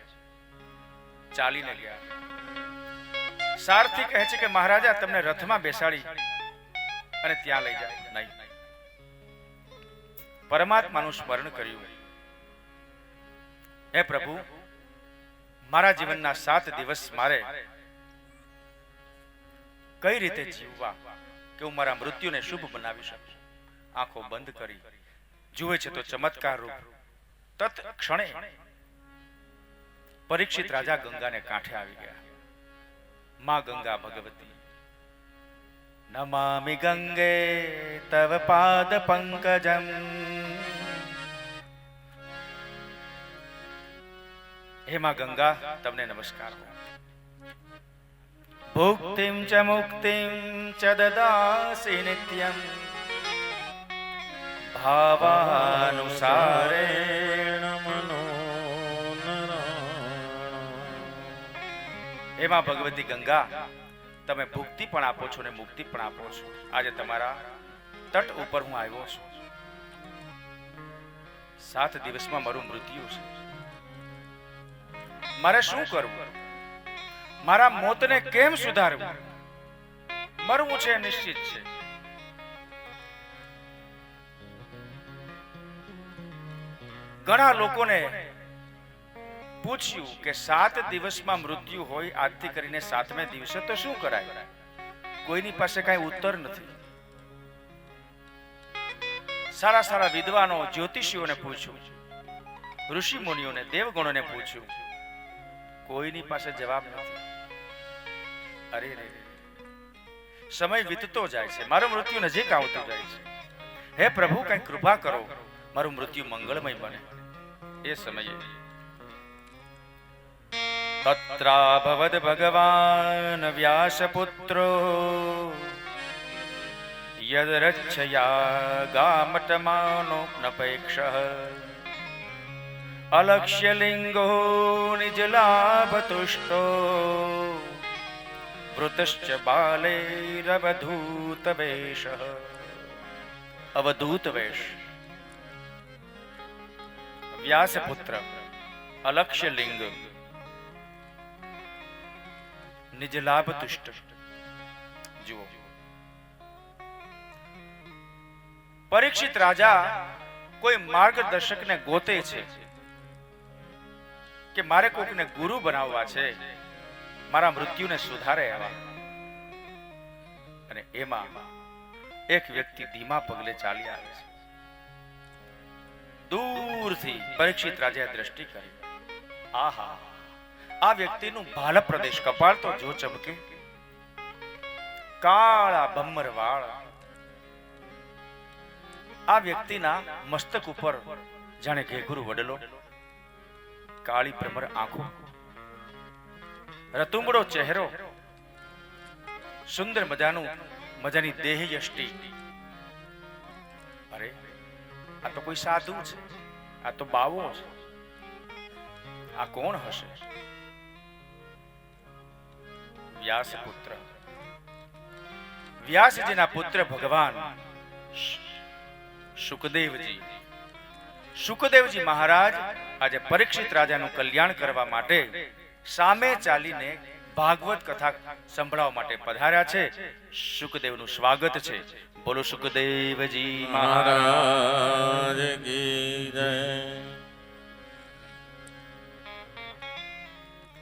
ચાલીને ગયા. સારથી કહે છે કે મહારાજા તમને રથમાં બેસાડી અને ત્યાં લઈ જાય. નહીં, પરમાત્માનું સ્મરણ કર્યું. હે પ્રભુ, મારા જીવનના 7 દિવસ મારે કઈ રીતે જીવવા કે હું મારા મૃત્યુને શુભ બનાવી શકું. આંખો બંધ કરી જુએ છે તો ચમત્કાર રૂપ તત ક્ષણે પરીક્ષિત રાજા ગંગાને કાંઠે આવી ગયા. માં ગંગા ભગવતી, નમામિ ગંગે તવ પાદ પંકજમ. હે માં ગંગા, તમને નમસ્કાર. ભુક્તિમ ચ મુક્તિમ ચ દદાસી નિત્યમ ભાવાનુસારેણ મનોનરાણાં. એમાં ભગવતી ગંગા, તમે ભુક્તિ પણ આપો છો ને મુક્તિ પણ આપો છો. આજે તમારા તટ ઉપર હું આવ્યો છું. 7 દિવસમાં મારું મૃત્યુ છે. મારે શું કરવું? મારા મોતને કેમ સુધારવું? મરવું છે નિશ્ચિત છે. ઘણા લોકોને પૂછ્યું કે 7 દિવસમાં મૃત્યુ હોય, આજથી કરીને 7મે દિવસે તો શું કરાય? કોઈની પાસે કઈ ઉત્તર નથી. સારા સારા વિદ્વાનો, જ્યોતિષીઓને પૂછ્યું, ઋષિ મુનિઓને, દેવગણોને પૂછ્યું, કોઈની પાસે જવાબ નથી. અરે રે, સમય વીતતો જાય છે, મારું મૃત્યુ નજીક આવતું જાય છે. હે પ્રભુ, કઈ કૃપા કરો, મારું મૃત્યુ મંગળમય બને. એ સમયે તત્રાભવદ ભગવાન વ્યાસપુત્રો યદ રચ્છયા ગામટમાનો નપેક્ષઃ અલક્ષ્ય લિંગો નિજલાભતુષ્ટો વૃતશ્ચ બાલૈરવધૂત વેશઃ. અવધૂત વેશ. વ્યાસપુત્ર, અલક્ષ્ય લિંગ, નિજલાભ તુષ્ટ. જુઓ, પરીક્ષિત રાજા કોઈ માર્ગદર્શકને ગોતે છે કે મારે કોઈકને ગુરુ બનાવવા છે, મારા મૃત્યુને સુધારે એવા. અને એમાં એક વ્યક્તિ ધીમા પગલે ચાલી આવે છે. દૂરથી પરીક્ષિત રાજાએ દ્રષ્ટિ કરી. આહા, આ વ્યક્તિનું ભાલ પ્રદેશ, કપાળ તો જો ચમકે, કાળા ભમ્મર વાળ. આ વ્યક્તિના મસ્તક ઉપર જાણે ઘેઘુર વડલો, કાળી ભ્રમર આંખો, રતુંબડો ચહેરો, સુંદર મજાની દેહ યષ્ટિ. અરે, આ તો કોઈ સાધુ છે, આ તો બાવો છે. આ કોણ હશે? વ્યાસપુત્ર, વ્યાસજીના પુત્ર ભગવાન શુકદેવજી. શુકદેવજી મહારાજ આજે પરીક્ષિત રાજાનું કલ્યાણ કરવા માટે સામે ચાલીને ભાગવત કથા સંભળાવવા માટે પધાર્યા છે. શુકદેવનું સ્વાગત છે. બોલો શુકદેવજી મહારાજ કી જય.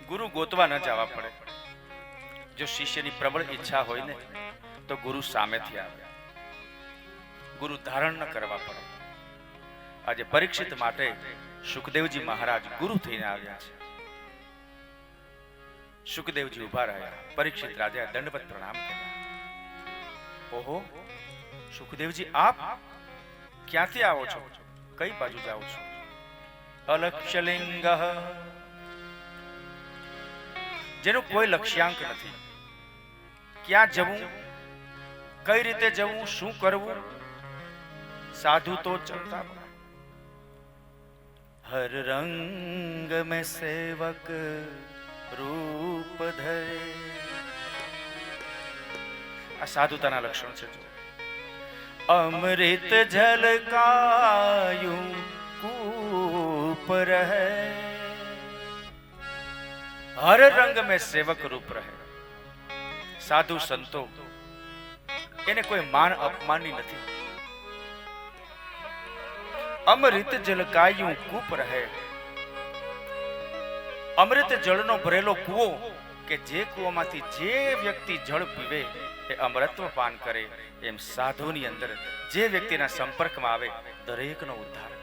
ગુરુ ગોતવા ન જવા પડે. જો શિષ્યની પ્રબળ ઈચ્છા હોય ને તો ગુરુ સામેથી આવે. ગુરુ ધારણ ન કરવા પડે. આજે પરીક્ષિત માટે શુકદેવજી મહારાજ ગુરુ થઈને આવ્યા છે. શુકદેવજી ઉભા રહ્યા. પરીક્ષિત રાજાએ દંડવત પ્રણામ કર્યા. ઓહો શુકદેવજી, આપ ક્યાંથી આવો છો? કઈ બાજુ જાઓ છો? અલક્ષ્યલિંગ, જેનું કોઈ લક્ષ્યાંક નથી. ક્યાં જવું, કઈ રીતે જવું, શું કરવું? સાધુ તો ચલતા. હર રંગ में सेवक रूप धरे. આ સાધુતાના લક્ષણ છે. અમૃત ઝલકાયું કૂપ रहे, हर रंग में सेवक रूप रहे। साधु संतो એને કોઈ માન અપમાનની નથી। અમૃત જલ કાયું કૂપ રહે, અમૃત જળનો ભરેલો કૂવો કે જે કૂવામાંથી જે વ્યક્તિ જળ પીવે એ અમૃતત્વ પાન કરે, એમ સાધુની અંદર જે વ્યક્તિના સંપર્કમાં આવે દરેકનો ઉદ્ધાર કરે।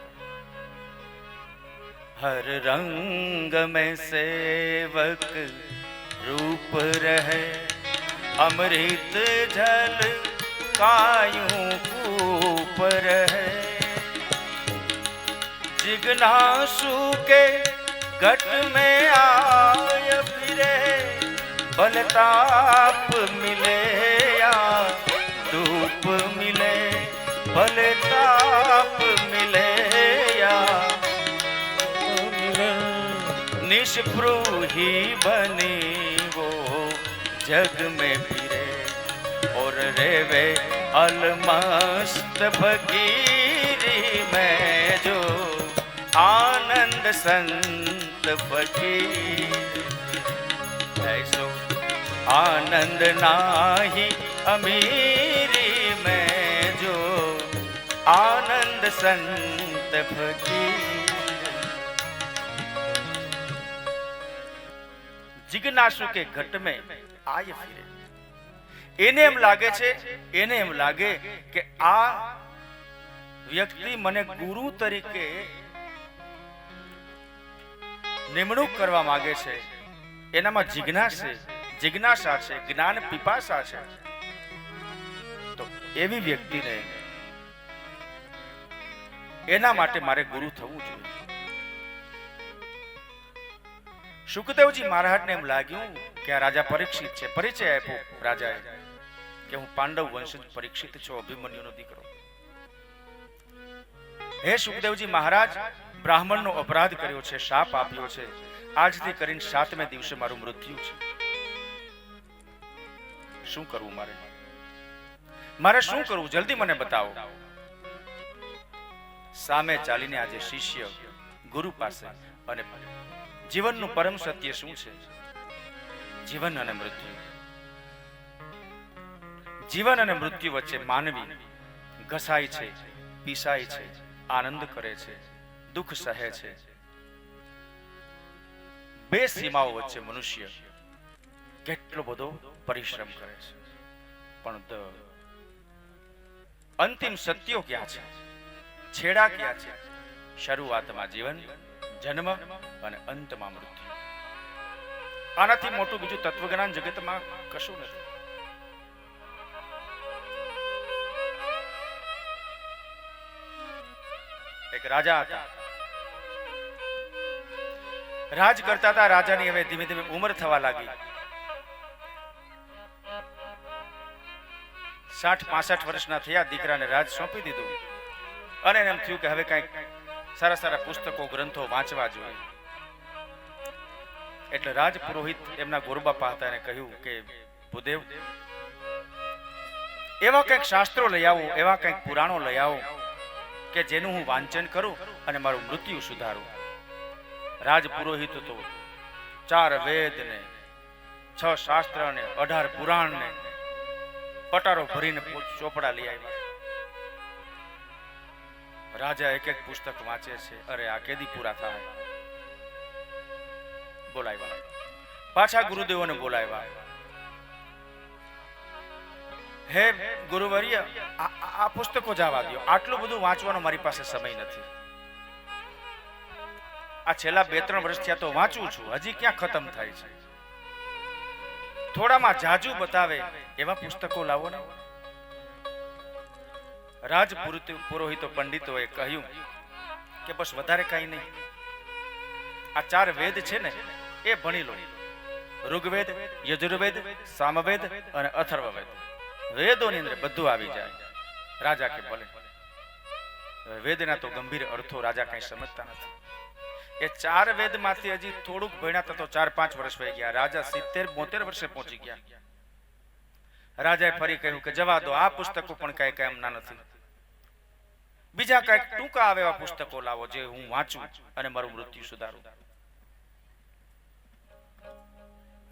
हर रंग में सेवक रूप रहे, अमृत जल कायूं कूप रहे। जिज्ञासु के घट में आय फिरे, बलताप मिले या धूप मिले, बलताप मिले या निष्प्रूही बनी वो जग में फिरे, और रेवे अलमस्त फकीरी में जो आनंद संत फकीर। ऐसो आनंद नाही अमीरी में जो आनंद संत फकीर। जिज्ञासु के घट में आय फिरे, એને એમ લાગે છે, એને એમ લાગે કે આ વ્યક્તિ મને ગુરુ તરીકે નિમણૂક કરવા માંગે છે, એનામાં જિજ્ઞાસા છે, જ્ઞાન પીપાસા છે, તો એવી વ્યક્તિને એના માટે મારે ગુરુ થવું જોઈએ। સુખદેવજી મહારાજને એમ લાગ્યું કે આ રાજા પરીક્ષિત છે। પરિચય આપ્યો રાજાએ કે હું પાંડવ વંશજ પરીક્ષિત છું, અભિમન્યુનો દીકરો। હે સુખદેવજી મહારાજ, બ્રાહ્મણનો અપરાધ કર્યો છે, શાપ આપ્યો છે, આજથી કરીને 7મે દિવસે મારું મૃત્યુ છે। શું કરવું મારે શું કરવું? જલ્દી મને બતાવો। સામે ચાલીને આજે શિષ્ય ગુરુ પાસે, અને જીવનનું પરમ સત્ય શું છે? જીવન અને મૃત્યુ। જીવન અને મૃત્યુ વચ્ચે માનવી ઘસાય છે, પીસાય છે, આનંદ કરે છે, દુઃખ સહે છે। બે સીમાઓ વચ્ચે મનુષ્ય કેટલો બધો પરિશ્રમ કરે છે, પણ અંતિમ સત્યો ક્યાં છે? છેડા ક્યાં છે? શરૂઆતમાં જીવન, જન્મ અને અંતમાં મૃત્યુ। આનાથી મોટું બીજું તત્વજ્ઞાન જગતમાં કશું નથી। એક રાજા હતા, રાજ કરતા હતા। રાજાની હવે ધીમે ધીમે ઉંમર થવા લાગી। 60-65 વર્ષના થયા, દીકરાને રાજ સોંપી દીધું, અને એમ થયું કે હવે કંઈક સારા સારા પુસ્તકો, ગ્રંથો વાંચવા જોઈએ। એટલે રાજ પુરોહિત એમના ગોરબાપા હતા, એને કહ્યું કે ભૂદેવ, એવા કંઈક શાસ્ત્રો લઈ આવો, એવા કંઈક પુરાણો લઈ આવો કે જેનું હું વાંચન કરું અને મારું મૃત્યુ સુધારું। રાજ પુરોહિત તો 4 વેદ ને 6 શાસ્ત્ર ને 18 પુરાણ ને પટારો ભરીને ચોપડા લઈ આવ્યા। રાજા એક એક પુસ્તક વાંચે છે, અરે આ કેદી પૂરા થાય? બોલાવ્યા, પાછા ગુરુદેવોને બોલાવ્યા। હે ગુરુવર્ય, આ પુસ્તકો જવા દો, આટલું બધું વાંચવાનો મારી પાસે સમય નથી। આ છેલ્લા 2-3 વર્ષ થયા તો વાંચું છું, હજી ક્યાં ખતમ થાય છે? થોડામાં જાજુ બતાવે એવા પુસ્તકો લાવો ને। રાજ પુરોહિતો પંડિતોએ કહ્યું કે બસ વધારે કઈ નહીં, આ 4 વેદ છે ને એ ભણી લો। ઋગ્વેદ, યજુર્વેદ, સામવેદ અને અથર્વવેદ, વેદોની અંદર બધું આવી જાય। રાજા કે ભલે। વેદના તો ગંભીર અર્થો રાજા કઈ સમજતા નથી। એ 4 વેદમાંથી હજી થોડુંક ભણ્યા તો 4-5 વર્ષ વહી ગયા। રાજા 70-72 વર્ષે પહોંચી ગયા। રાજાએ ફરી કહ્યું કે જવા દો, આ પુસ્તકો પણ કઈ કામના નથી। બીજા કઈક ટૂંકા આવે એવા પુસ્તકો લાવો જે હું વાંચું અને મારું મૃત્યુ સુધારું.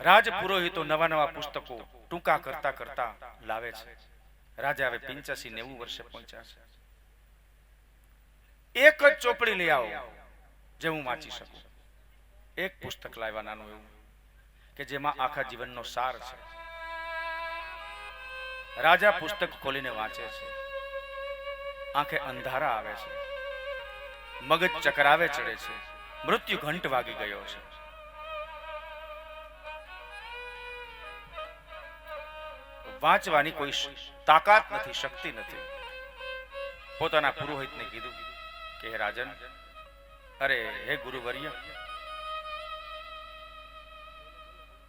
રાજ પુરોહિતો નવા નવા પુસ્તકો ટૂંકા કરતા કરતા લાવે છે. રાજા હવે 85-90 વર્ષે પહોંચ્યા છે. એક જ ચોપડી લઈ આવો જે હું વાંચી શકું. એક પુસ્તક લાવ્યા નાનું એવું કે જેમાં આખા જીવનનો સાર છે. રાજા પુસ્તક ખોલીને વાંચે છે. આંખે અંધારા આવે છે, મગજ ચકરાવે ચડે છે, મૃત્યુ ઘંટ વાગી ગયો છે. વાંચવાની કોઈ તાકાત નથી, શક્તિ નથી. પોતાના પુરોહિતને કીધું કે હે રાજન, અરે હે ગુરુવર્ય,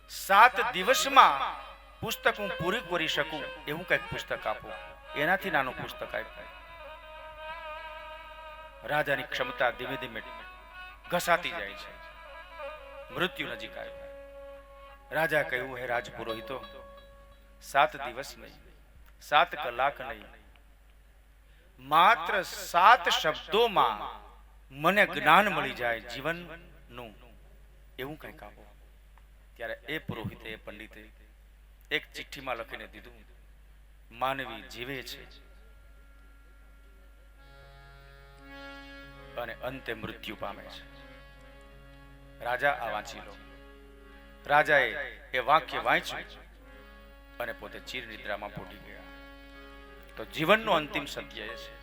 7 દિવસમાં પુસ્તક હું પૂરી કરી શકું એવું કઈક પુસ્તક આપો. એનાથી નાનું પુસ્તક આપ્યું. રાજાની ક્ષમતા ધીમે ધીમે ઘસાતી જાય છે. મૃત્યુ નજીક આવ્યું. રાજા કહ્યું, હે રાજ પુરોહિતો, 7 દિવસ નહીં, 7 કલાક નહીં, માત્ર 7 શબ્દોમાં મને જ્ઞાન મળી જાય જીવનનું એવું કંઈક આપો. ત્યારે એ પુરોહિતે, એ પંડિતે એક ચિઠ્ઠીમાં લખીને દીધું, માનવી જીવે છે અને અંતે મૃત્યુ પામે છે. રાજા આ વાંચી લો. રાજાએ એ વાક્ય વાંચ્યું અને પોતે ચીર નિદ્રામાં પોટી ગયા. તો જીવનનો અંતિમ સત્ય એ છે,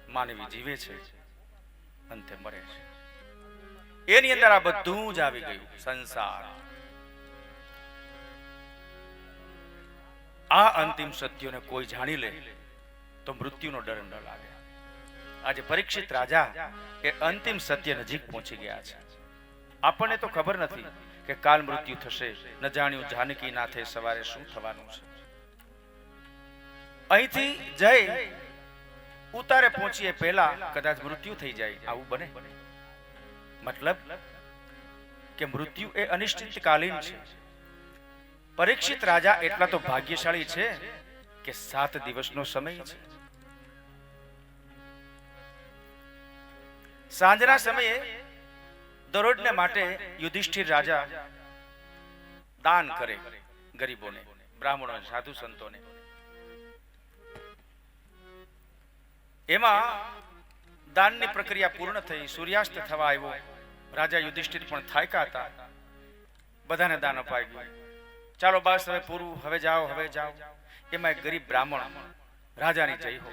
માનવી જીવે છે, અંતે મરે છે. એની અંદર આ બધું જ આવી ગયું. સંસાર, આ અંતિમ સત્યોને કોઈ જાણી લે તો મૃત્યુનો ડર ન લાગે. આજે પરીક્ષિત રાજા એ અંતિમ સત્ય નજીક પહોંચી ગયા છે. આપણને તો ખબર નથી કે કાલ મૃત્યુ થશે, ન જાણ્યું જાનકી નાથે સવારે શું થવાનું છે. અહીંથી જઈ ઉતારે પહોંચીએ પહેલા કદાચ મૃત્યુ થઈ જાય, આવું બને? મતલબ કે મૃત્યુ એ અનિશ્ચિતકાલીન છે. પરીક્ષિત રાજા એટલા તો ભાગ્યશાળી છે કે 7 દિવસનો સમય છે. સાંજના સમયે દરરોજને માટે યુધિષ્ઠિર રાજા દાન કરે ગરીબોને, બ્રાહ્મણોને, સાધુ સંતોને. એમાં દાનની પ્રક્રિયા પૂર્ણ થઈ, સૂર્યાસ્ત થવા આવ્યો. રાજા યુધિષ્ઠિર પણ થાક્યા હતા. બધાને દાન અપાઈ ગયું. ચાલો બસ હવે પૂરું, હવે જાઓ, હવે જાઓ. એમાં એક ગરીબ બ્રાહ્મણ રાજાની જય હો,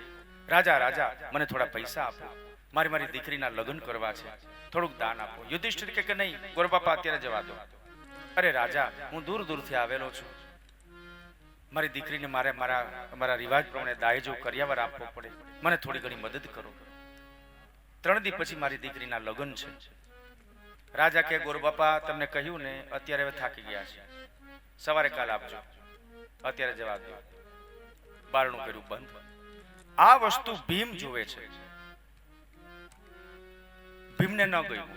રાજા રાજા મને થોડા પૈસા આપો, મારી દીકરીના લગ્ન કરવા છે, થોડુંક દાન આપો. યુધિષ્ઠિર કે નહીં ગોરબાપા, અત્યારે જવા દો. અરે રાજા, હું દૂર દૂરથી આવેલો છું, મારી દીકરીને મારે મારા રિવાજ પ્રમાણે દાયજો કર્યાવર આપવો પડે, મને થોડી ઘણી મદદ કરો. 3 દી પછી મારી દીકરીના લગ્ન છે. રાજા કે ગોરબાપા, તમને કહ્યું ને, અત્યારે હવે થાકી ગયા છે, સવારે કાલ આપજો, અત્યારે જવા દો. બારણું કર્યું બંધ. આ વસ્તુ ભીમ જોવે છે. ભીમને ન ગયું.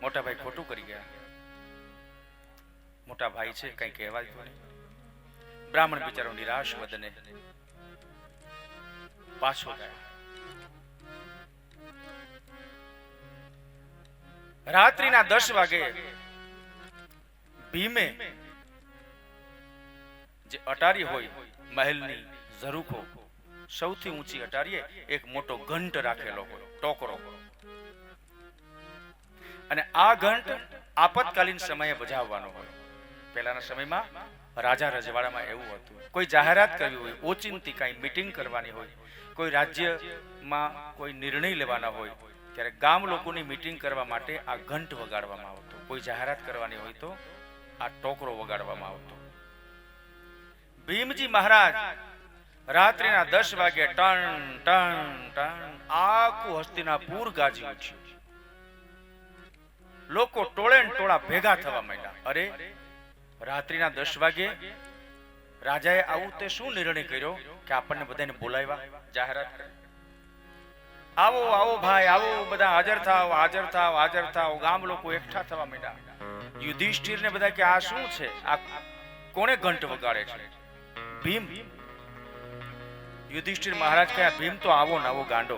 મોટા ભાઈ ખોટું કરી ગયા. મોટા ભાઈ છે, કઈ કહેવાય નહીં. બ્રાહ્મણ બિચારો નિરાશ વદને પાછો ગયા. રાત્રિના 10 વાગે ભીમે જે અટારી હોય મહેલની ઝરૂખો, સૌથી ઊંચી અટારીએ એક મોટો ઘંટ રાખેલો હોય, ટોકરો. અને આ ઘંટ આપતકાલીન સમયે બજાવવાનો હોય. પહેલાના સમયમાં રાજા રજવાડામાં એવું હતું, કોઈ જાહેરાત કરવી હોય, ઓચિંતી કાંઈ મીટિંગ કરવાની હોય, કોઈ રાજ્યમાં કોઈ નિર્ણય લેવાના હોય, ત્યારે ગામ લોકોની મીટિંગ કરવા માટે આ ઘંટ વગાડવામાં આવતો. કોઈ જાહેરાત કરવાની હોય તો આ ટોકરો વગાડવામાં આવતો. ભીમજી મહારાજ રાત્રિના 10 વાગે ટન ટન ટન આખું હસ્તિનાપુર ગાજી ઉઠ્યું. લોકો ટોળે ટોળા ભેગા થવા માંડ્યા. અરે, રાત્રિના 10 વાગે રાજાએ આવું તે શું નિર્ણય કર્યો કે આપણને બધાને બોલાવ્યા, જાહેરાત કરી, આવો આવો ભાઈ, આવો બધા હાજર થાવ, હાજર થાવ, હાજર થાવ. ગામ લોકો એકઠા થવા માંડ્યા. યુધિષ્ઠિરને બધા કે આ શું છે, આ કોણે ઘંટ વગાડે છે? ભીમ. યુધિષ્ઠિર મહારાજ કહ્યા ભીમ તો આવો નવો ગાંડો,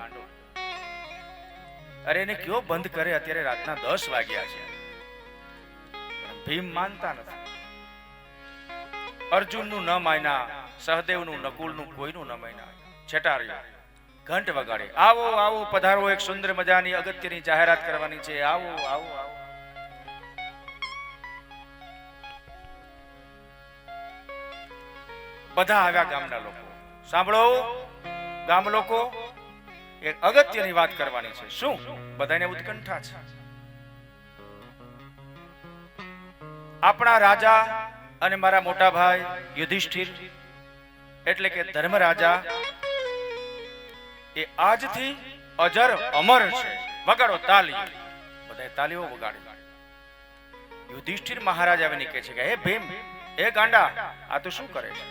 અરે એને કયો બંધ કરે, અત્યારે રાતના 10 વાગ્યા છે. ભીમ માનતા નથી. અર્જુનનું ન માન્યા, સહદેવનું, નકુલનું, કોઈનું ન માન્યા. છેટાર્યો ઘંટ વગાડે, આવો આવો પધારો, એક સુંદર મજાની અગત્યની જાહેરાત કરવાની છે, આવો આવો આવો. બધા આવ્યા ગામના લોકો. સાંભળો ગામ લોકો, એક અગત્યની વાત કરવાની છે. શું? બધાને ઉત્કંઠા છે. આપણા રાજા અને મારા મોટા ભાઈ યુધિષ્ઠિર એટલે કે ધર્મરાજા એ આજથી અજર અમર છે. વગાડો તાલી. બધાએ તાલીઓ વગાડી. યુધિષ્ઠિર મહારાજ આવીને કહે છે કે હે ભીમ, હે ગાંડા, આ તો શું કરે છે?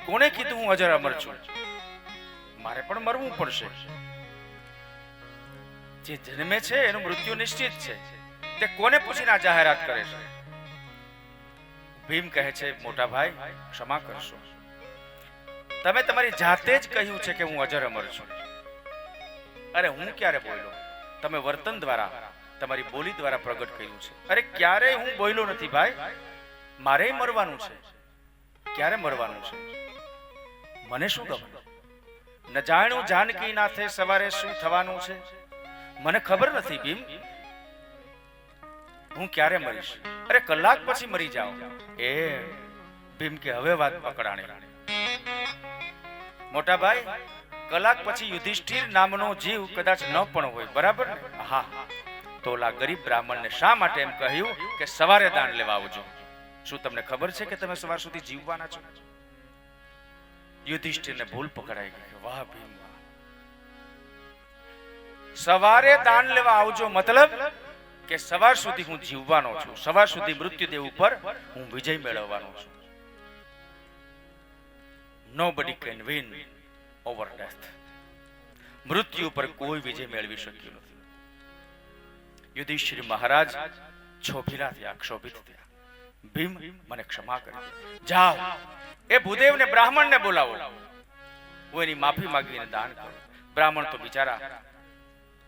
કોને કીધું હું અજર અમર છું? મારે પણ મરવું પડશે. જે જન્મે છે એનું મૃત્યુ નિશ્ચિત છે. તે કોને પૂછીને આ જાહેરાત કરે છે? ભીમ કહે છે મોટા ભાઈ, ક્ષમા કરશો, તમે તમારી જાતે જ કહ્યું છે કે હું અજર અમર છું. અરે હું ક્યારે બોલ્યો? તમે વર્તન દ્વારા, તમારી બોલી દ્વારા પ્રગટ કર્યું છે. અરે ક્યારેય હું બોલ્યો નથી ભાઈ. મારે મરવાનું છે. ક્યારે મરવાનું છે? મને શું ખબર? ન જાણ્યું જાનકી નાથે સવારે શું થવાનું છે, મને ખબર નથી ભીમ. હું ક્યારે મરીશ? અરે કલાક પછી મરી જાઓ. એ ભીમ કે હવે વાત પકડાણી. મોટા ભાઈ, કલાક પછી યુધિષ્ઠિર નામનો જીવ કદાચ ન પણ હોય, બરાબર ને? હા. તો ઓલા ગરીબ બ્રાહ્મણને શા માટે એમ કહ્યું કે સવારે દાન લેવા આવજો? શું તમને ખબર છે કે તમે સવાર સુધી જીવવાના છો? યુધિષ્ઠિરને ભૂલ પકડાઈ ગઈ. વાહ ભીમ, સવારે દાન લેવા આવજો મતલબ કે સવાર સુધી હું જીવવાનો છું, સવાર સુધી મૃત્યુદેવ ઉપર હું વિજય મેળવવાનો છું. Nobody can win over death. મૃત્યુ ઉપર કોઈ વિજય મેળવી શક્યું નથી. યુધિષ્ઠિર મહારાજ છોભીલા થયા, ક્ષોભિત થયા. ભીમ, મને ક્ષમા કરી, જાઓ એ ભૂદેવને, બ્રાહ્મણને બોલાવો, હું એની માફી માંગીને દાન કરું. બ્રાહ્મણ તો બિચારા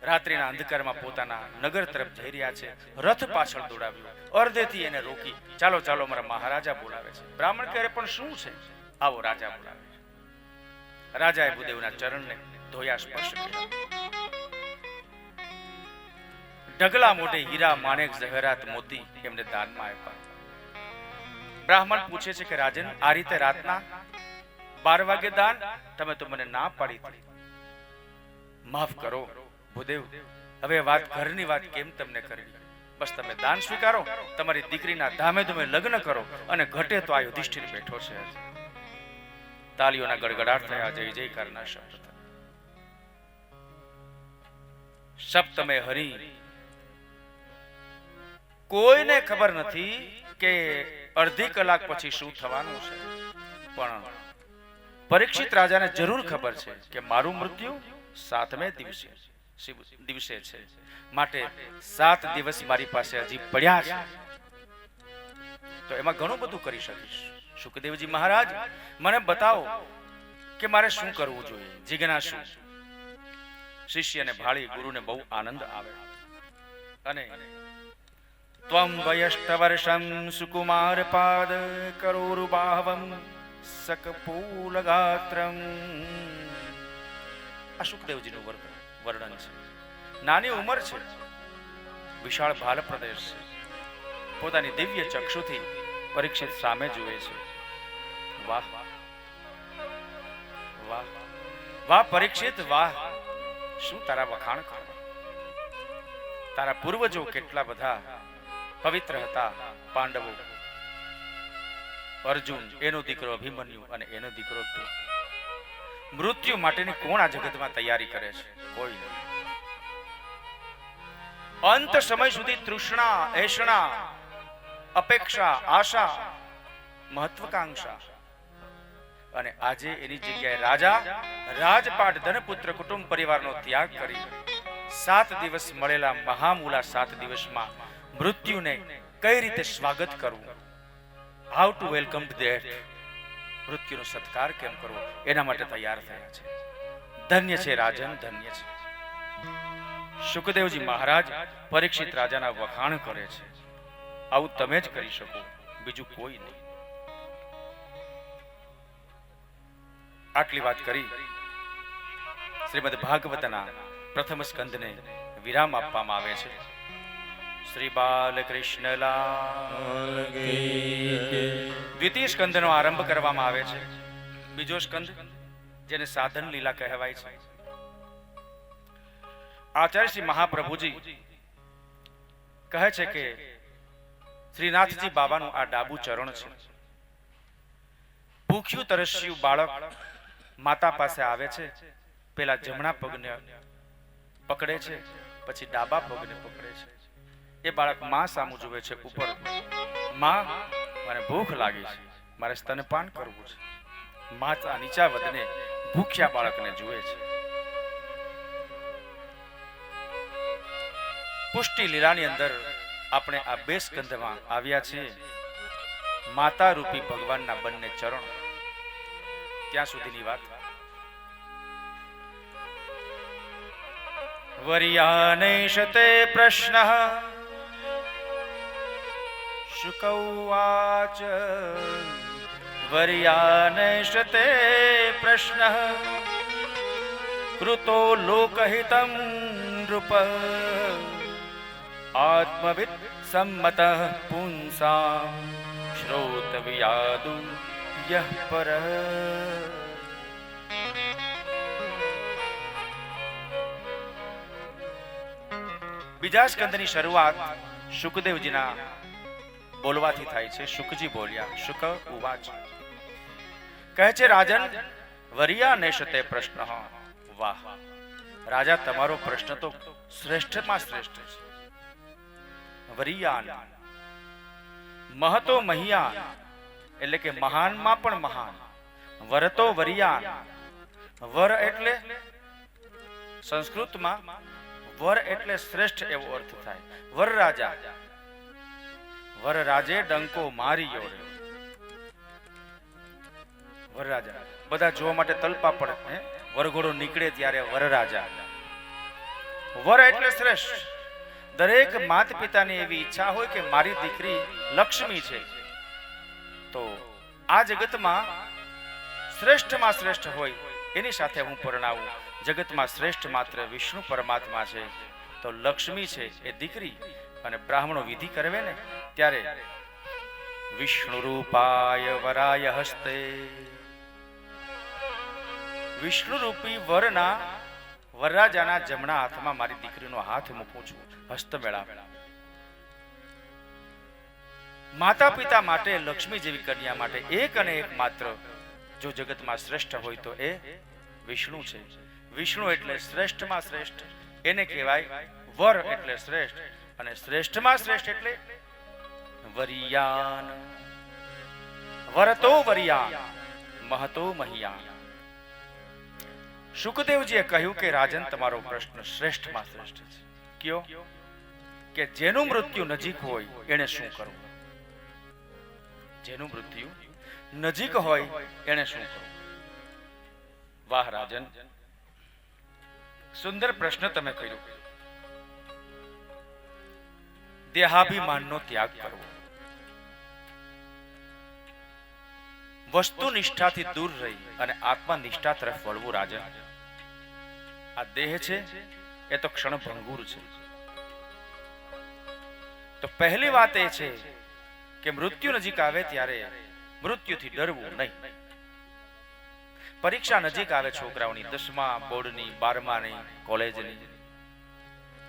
રાત્રિના અંધકારમાં પોતાના નગર તરફ જઈ રહ્યા છે. રથ પાછળ દોડાવ્યો, અર્ધેથી એને રોકી. ચાલો ચાલો, મારા મહારાજા બોલાવે છે. બ્રાહ્મણ કહે પણ શું છે? આવો, રાજા બોલાવે છે. રાજાએ ભૂદેવના ચરણને ધોયા, સ્પર્શ કર્યા. ઢગલા મોઢે હીરા, માણેક, ઝવેરાત, મોતી એમને દાનમાં આપ્યા. બ્રાહ્મણ પૂછે છે કે રાજન, આ રીતે રાતના 12 વાગે દાન? તમે તો મને ના પાડી હતી. માફ કરો ભૂદેવ, હવે વાત ઘરની વાત કેમ તમને કરવી? બસ તમે દાન સ્વીકારો, તમારી દીકરીના ધામે ધૂમે લગ્ન કરો, અને ઘટે તો આ યુધિષ્ઠિર બેઠો છે. તાલીઓના ગડગડાટ થયા, જય જયકારના શબ્દ થયા. સપ્તમે હરી. કોઈને ખબર નથી કે અડધી કલાક પછી શું થવાનું છે, પણ પરીક્ષિત રાજાને જરૂર ખબર છે કે મારું મૃત્યુ 7મે દિવસે છે, માટે 7 દિવસ મારી પાસે હજી પડ્યા છે. તો એમાં ઘણું બધું કરી શકીશ. સુખદેવજી મહારાજ, મને બતાવો કે મારે શું કરવું જોઈએ. જિજ્ઞાસુ શિષ્યને ભાળી ગુરુને બહુ આનંદ આવે. અને ત્વમ વયષ્ટવર્ષમ સુકુમાર પાદ કરોરુબાહવમ સકપૂલગાત્રમ. આ સુખદેવજીનું વર્ણન છે. નાની ઉંમર છે, વિશાળ ભાલ પ્રદેશ છે. પોતાની દિવ્ય ચક્ષુથી પરીક્ષિત સામે જુએ છે. વાહ વાહ વાહ પરીક્ષિત, વાહ! શું તારા વખાણ કરવા! તારા પૂર્વજો કેટલા બધા પવિત્ર હતા. પાંડવો, અર્જુન, એનો દીકરો અભિમન્યુ અને એનો દીકરો તું. મૃત્યુ માટેની કોણ આ જગતમાં તૈયારી કરે છે? કોઈ નહીં. અંત સમય સુધી તૃષ્ણા, એષણા, અપેક્ષા, આશા, મહત્વકાંક્ષા, અને આજે એની જગ્યાએ રાજા, રાજપાટ, ધનપુત્ર, કુટુંબ પરિવારનો ત્યાગ કરી 7 દિવસ મળેલા મહામૂલા 7 દિવસમાં મૃત્યુને કઈ રીતે સ્વાગત કરવું? How to welcome to death? મૃત્યુનો સત્કાર કેમ કરવો એના માટે તૈયાર થયા છે. ધન્ય છે રાજન, ધન્ય છે. શુકદેવજી મહારાજ પરીક્ષિત રાજાના વખાણ કરે છે. આવું તમે જ કરી શકો, બીજું કોઈ નહીં. આટલી વાત કરી શ્રીમદ ભાગવતના પ્રથમ સ્કંદને વિરામ આપવામાં આવે છે. શ્રી બાલકૃષ્ણલાલ દ્વિતીય સ્કંદનો આરંભ કરવામાં આવે છે. બીજો સ્કંદ જેને સાધન લીલા કહેવાય છે. આચાર્ય શ્રી મહાપ્રભુજી કહે છે કે શ્રીનાથજી બાબાનું આ ડાબુ ચરણ છે. ભૂખ્યું તરસ્યું બાળક માતા પાસે આવે છે, પેલા જમણા પગને પકડે છે, પછી ડાબા પગને પકડે છે. એ બાળક માં સામું જુએ છે ઉપર, માં મને ભૂખ લાગી છે, મારે સ્તનપાન કરવું છે. માતા નીચા વધને ભૂખ્યા બાળકને જુએ છે. પુષ્ટિ લીલાની અંદર આપણે આ બે સ્કંદમાં આવ્યા છીએ. માતા રૂપી ભગવાનના બંને ચરણ, ત્યાં સુધીની વાત. વર્યાનેશતે પ્રશ્ન શુક ઉવાચ વર્યાનેશતે પ્રશ્ન કૃતો લોકહિતં નૃપ આત્મવિદ સંમત પુંસા શ્રોતવ્યાદુ યહ પર. બીજા સ્કંદની શરૂઆત શુકદેવજીના બોલવાથી થાય છે. શુકજી બોલ્યા. શુક ઉવાચ કહે છે, રાજન વર્યા નેશતે પ્રશ્ન. વાહ રાજા, તમારો પ્રશ્ન તો શ્રેષ્ઠમાં શ્રેષ્ઠ છે. વરિયાન મહતો મહિયાન એટલે કે મહાનમાં પણ મહાન. વરતો વરિયાન, વર એટલે સંસ્કૃતમાં વર એટલે શ્રેષ્ઠ એવો અર્થ થાય. વર રાજા, વર રાજે ડંકો મારી યોડે. વર રાજા બધા જોવા માટે તલપા પડે. વરઘોડો નીકળે ત્યારે વર રાજા. વર એટલે શ્રેષ્ઠ. દરેક માતા પિતાની એવી ઈચ્છા હોય કે મારી દીકરી લક્ષ્મી છે, તો આ જગતમાં શ્રેષ્ઠમાં શ્રેષ્ઠ હોય એની સાથે હું પરણાવું. જગતમાં શ્રેષ્ઠ માત્ર વિષ્ણુ પરમાત્મા છે, તો લક્ષ્મી છે એ દીકરી. અને બ્રાહ્મણો વિધિ કરવે ને ત્યારે વિષ્ણુ રૂપાય વરાય હસ્તે, વિષ્ણુ રૂપી વરના વરરાજાના જમણા હાથમાં મારી દીકરીનો હાથ મૂકું છું. હસ્ત મેળાવ. માતા પિતા માટે, લક્ષ્મી જેવી કન્યા માટે એક અને એક માત્ર જો જગતમાં શ્રેષ્ઠ હોય તો એ વિષ્ણુ છે. વિષ્ણુ એટલે શ્રેષ્ઠમાં શ્રેષ્ઠ, એને કહેવાય વર એટલે શ્રેષ્ઠ. અને શ્રેષ્ઠમાં શ્રેષ્ઠ એટલે વરિયાન. વરતો વરિયાન, મહતો મહિયાન. શુકદેવજીએ કહ્યું કે રાજન, તમારો પ્રશ્ન શ્રેષ્ઠમાં શ્રેષ્ઠ છે. કયો? કે જેનું મૃત્યુ નજીક હોય એને શું કરવું? જેનું મૃત્યુ નજીક હોય એને શું કરવું? વાહ રાજન, સુંદર પ્રશ્ન તમે કર્યો. દેહાભિમાનનો ત્યાગ કરવો, વસ્તુનિષ્ઠાથી દૂર રહી અને આત્મનિષ્ઠા તરફ વળવું. રાજન, આ દેહ છે એ તો ક્ષણભંગુર છે. તો પહેલી વાત એ છે કે મૃત્યુ નજીક આવે ત્યારે મૃત્યુથી ડરવું નહીં. પરીક્ષા નજીક આવે છોકરાઓની, 10મા બોર્ડની, 12માની, કોલેજની,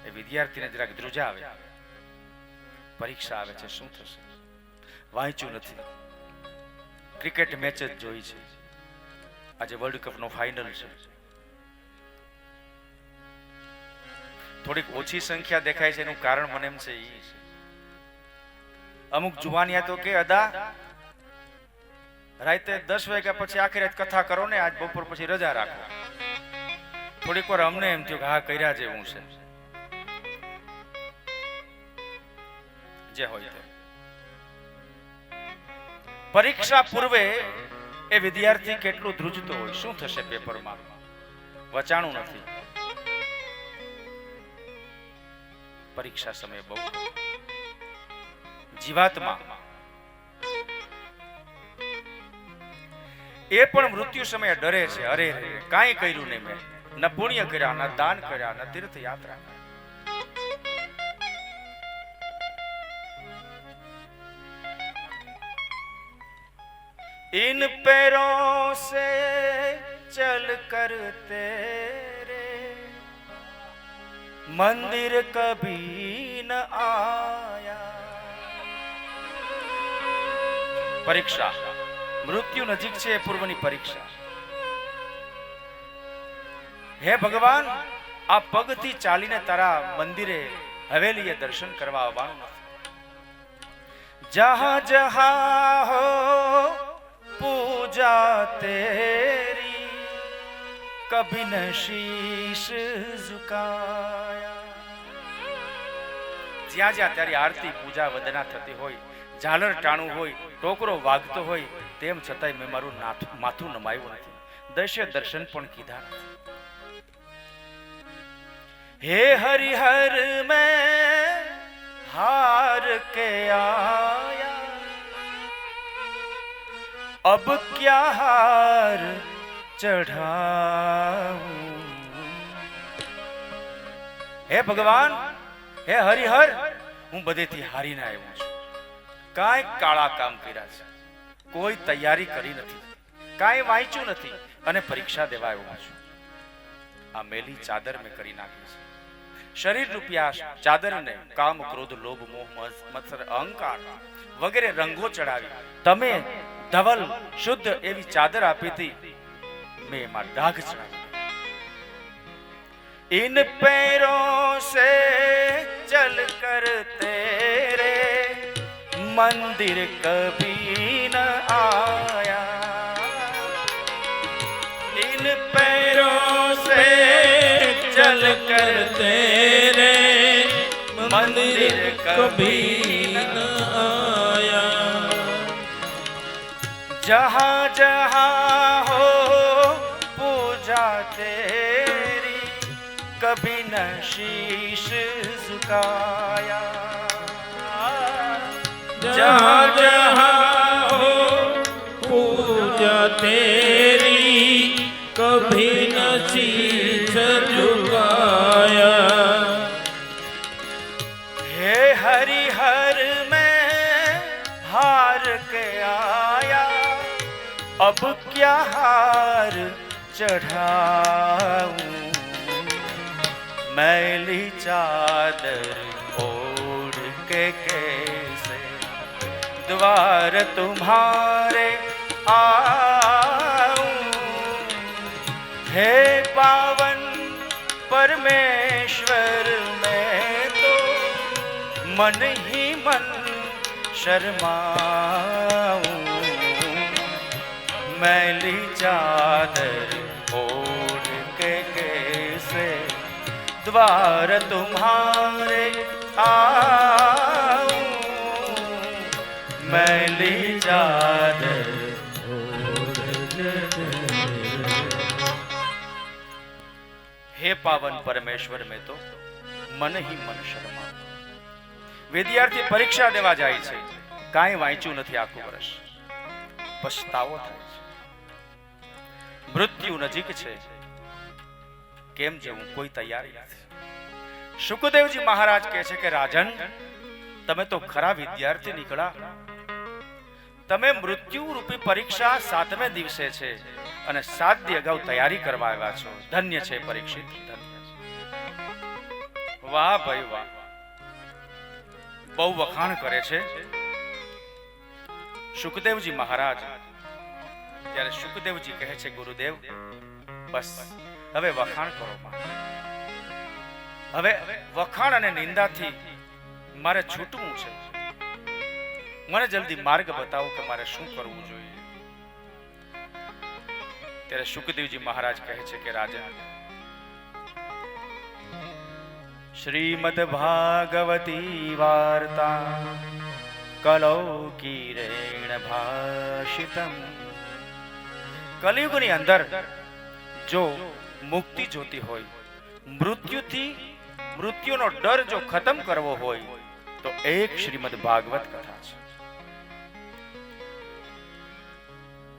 એ વિદ્યાર્થીને જરાક ધ્રુજા આવે. પરીક્ષા આવે છે, શું થશે? વાંચ્યું નથી, ક્રિકેટ મેચ જ જોઈ છે, આજે વર્લ્ડ કપનો ફાઇનલ છે. થોડીક ઓછી સંખ્યા દેખાય છે, એનું કારણ મને એમ છે ઈ છે અમુક જુવાનિયા તો કે અદા રાતે 10 વાગ્યા પછી આખી રાત કથા કરો ને, આજ બપોર પછી રજા રાખો. થોડીક વાર અમને એમ થયું કે હા કર્યા જેવું છે. જે હોય તે પરીક્ષા પૂર્વે એ વિદ્યાર્થી કેટલું ધ્રુજતો હોય, શું થશે પેપરમાં, વચાણું નથી. પરીક્ષા સમયે બહુ જીવાત્મા એ પણ મૃત્યુ સમયે ડરે છે. અરે રે, કાંઈ કર્યું નહીં મેં, ન પુણ્ય કર્યા, ન દાન કર્યા, ન તીર્થયાત્રા. इन पैरों से चल कर तेरे मंदिर कभी न आया. પરીક્ષા, મૃત્યુ નજીક છે, પૂર્વની પરીક્ષા. હે ભગવાન, આ પગથી ચાલીને તારા મંદિરે હવેલીએ દર્શન કરવા આવવાનું નથી. જહાં જહાં હો પૂજા તેરી કભી ન શીશ ઝુકાયા. જ્યાં જ્યાં તારી આરતી પૂજા વંદના થતી હોય, ઝાલર ટાણું હોય, ટોકરો વાગતો હોય, તેમ છતાંય મેં મારું માથું નમાયું નથી, દશે દર્શન પણ કીધા નથી. હે હરિહર મેં હાર કે આયા, अब क्या हार चढ़ाऊं. હે ભગવાન, હે હરિહર, હું બધેથી હારીને આવ્યો છું. કાંઈ કાળા કામ કર્યા છે, કોઈ તૈયારી કરી નથી, કાંઈ વાંચ્યું નથી, અને પરીક્ષા દેવા આવ્યો છું. આ મેલી ચાદર મેં કરી નાખી છે. શરીર રૂપી આ ચાદરને કામ, ક્રોધ, લોભ, મોહ, મત્સર, અહંકાર વગેરે રંગો ચડાવી તમે ધવલ શુદ્ધ એવી ચાદર આપી હતી, મેં એમાં ડાઘ ચડાવી. इन पैरों से चल कर तेरे मंदिर कभी न आया. इन पैरों से चल कर तेरे मंदिर कभी न आया. जहाँ जहाँ हो पूजा तेरी कभी न शीश झुकाया. जहाँ जहाँ हो पूजा तेरी कभी न शीश झुकाया. हे हरिहर मैं हार के आया, अब क्या हार चढ़ाऊं. मैली चादर ओढ़ के कैसे द्वार तुम्हारे आऊं. हे पावन परमेश्वर, मैं तो मन ही मन शर्माऊं. मैली चादर ओढ़ के कैसे द्वार तुम्हारे आऊं. मैली चादर ओढ़ के. हे पावन परमेश्वर, में तो मन ही मन शर्मा. વિદ્યાર્થી પરીક્ષા દેવા જાય છે, કાંઈ વાંચ્યું નથી આખું વર્ષ, પછતાવો થાય છે. મૃત્યુ નજીક છે, કેમ જવું, કોઈ તૈયારી નથી. શુકદેવજી મહારાજ કહે છે કે રાજન, તમે તો ખરા વિદ્યાર્થી નીકળ્યા. તમે મૃત્યુ રૂપી પરીક્ષા 7મે દિવસે છે અને 7 દી અગાઉ તૈયારી કરવા આવ્યા છો. ધન્ય છે પરીક્ષિત, ધન્ય છે. વાહ ભાઈ વાહ, બહુ વખાણ કરે છે શુકદેવજી મહારાજ. ત્યારે શુકદેવજી કહે છે ગુરુદેવ, બસ હવે વખાણ કરો માં. હવે વખાણ અને નિંદાથી મારે છૂટવું છે. મને જલ્દી માર્ગ બતાવો કે મારે શું કરવું જોઈએ. ત્યારે શુકદેવજી મહારાજ કહે છે કે રાજન, શ્રીમદ ભાગવતી વાર્તા કલૌકીરેણ ભાષિતમ કલિયુગની અંદર જો મુક્તિ જોતી હોય, મૃત્યુનો ડર જો ખતમ કરવો હોય તો એક શ્રીમદ ભાગવત કથા છે.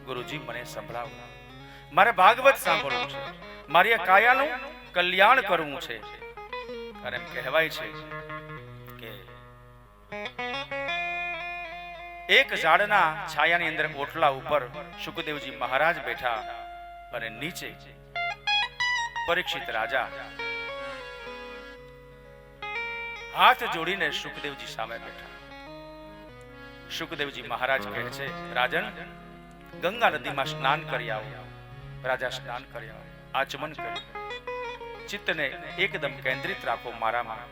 ગુરુજી મને સંભળાવો, મારે ભાગવત સાંભળવું છે, મારી આ કાયાનું કલ્યાણ કરવું છે. અને એમ કહેવાય છે કે એક ઝાડના છાયાની અંદર ઓટલા ઉપર શુકદેવજી મહારાજ બેઠા અને નીચે પરીક્ષિત રાજા હાથ જોડીને શુકદેવજી સામે બેઠા. શુકદેવજી મહારાજ કહે છે, રાજન, ગંગા નદીમાં સ્નાન કરી આવો. રાજા સ્નાન કરી આવો, આચમન કર્યું, ચિત્તને એકદમ કેન્દ્રિત રાખો મારામાં.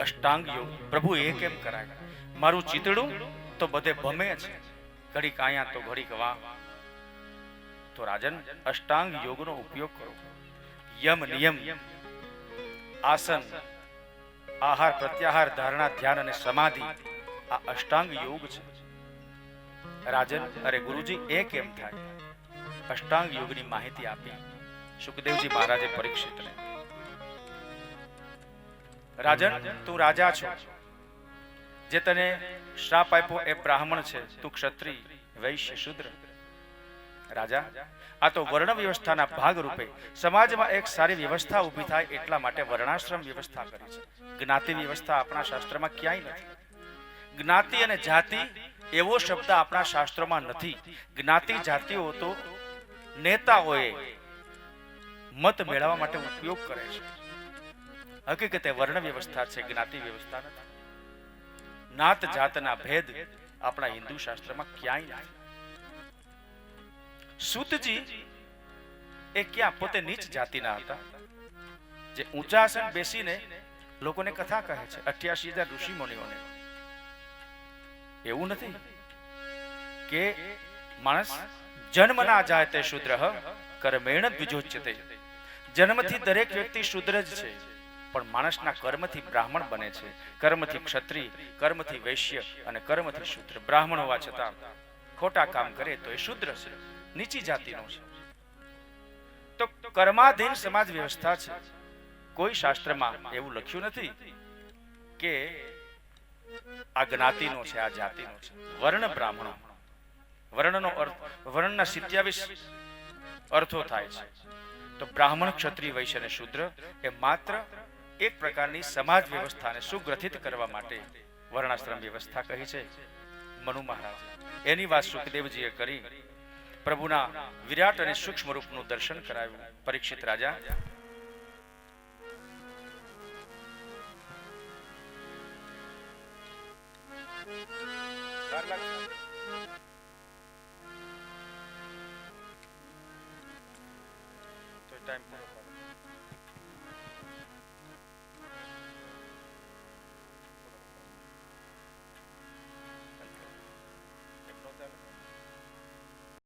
અષ્ટાંગ યોગ પ્રભુ એ કેમ કરાય? મારું ચિતડું તો બધે ભમે છે, ઘડીક આયા તો ઘડીક વા. તો રાજન, અષ્ટાંગ યોગનો ઉપયોગ કરો. યમ નિયમ, આસન, આહાર પ્રત્યાહાર, ધારણા, ધ્યાન અને સમાધિ, આ અષ્ટાંગ યોગ છે. રાજન, અરે ગુરુજી એ કેમ થાય? અષ્ટાંગ યોગની માહિતી આપી શુકદેવજી મહારાજે પરીક્ષિતને. રાજન, તું રાજા છો, જે તને શ્રાપ આપ્યો એ બ્રાહ્મણ છે, તું ક્ષત્રિય, વૈશ્ય, શૂદ્ર. રાજા, આ તો વર્ણ વ્યવસ્થાના ભાગ રૂપે સમાજમાં એક સારી વ્યવસ્થા ઊભી થાય એટલા માટે વર્ણાશ્રમ વ્યવસ્થા કરી છે. જ્ઞાતિ વ્યવસ્થા આપણા શાસ્ત્રમાં ક્યાંય નથી. જ્ઞાતિ અને જાતિ એવો શબ્દ આપણા શાસ્ત્રોમાં નથી. જ્ઞાતિ જાતિઓ તો નેતાઓએ મત મેળવવા માટે ઉપયોગ કરે છે. હકીકતે વર્ણ વ્યવસ્થા છે, જ્ઞાતિ વ્યવસ્થા નથી. નાત જાતના ભેદ આપણા હિન્દુ શાસ્ત્રમાં ક્યાંય નથી. સૂતજી એ ક્યાં પોતે નીચ જાતિના હતા, જે ઊંચા આસન બેસીને લોકોને કથા કહે છે, 88,000 ઋષિ મુનિઓને. એવું નથી કે માણસ જન્મ ના જાય તે શુદ્ર કર્મેણ દ્વિજોચ્યતે. જન્મથી દરેક વ્યક્તિ શુદ્ર જ છે, પણ માણસના કર્મથી બ્રાહ્મણ બને છે, કર્મથી ક્ષત્રિય, કર્મથી વૈશ્ય અને કર્મથી શૂદ્ર. બ્રાહ્મણ હોવા છતાં ખોટા કામ કરે તો એ શુદ્ર છે, નીચી જાતિનો છે. તો કર્માધીન સમાજ વ્યવસ્થા છે. કોઈ શાસ્ત્રમાં એવું લખ્યું નથી કે આ જ્ઞાતિનો છે, આ જાતિનો છે. વર્ણ બ્રાહ્મણો, વર્ણનો અર્થ, વર્ણના 27 અર્થો થાય છે. તો બ્રાહ્મણ, ક્ષત્રિય, વૈશ્ય અને શૂદ્ર એ માત્ર એક પ્રકારની સમાજ વ્યવસ્થાને સુગ્રથિત કરવા માટે વર્ણાશ્રમ વ્યવસ્થા કહી છે મનુ મહારાજ. એની વાત સુખદેવજીએ કરી. પ્રભુના વિરાટ અને સૂક્ષ્મ રૂપનું દર્શન કરાવ્યું. પરીક્ષિત રાજા, ટાઈમ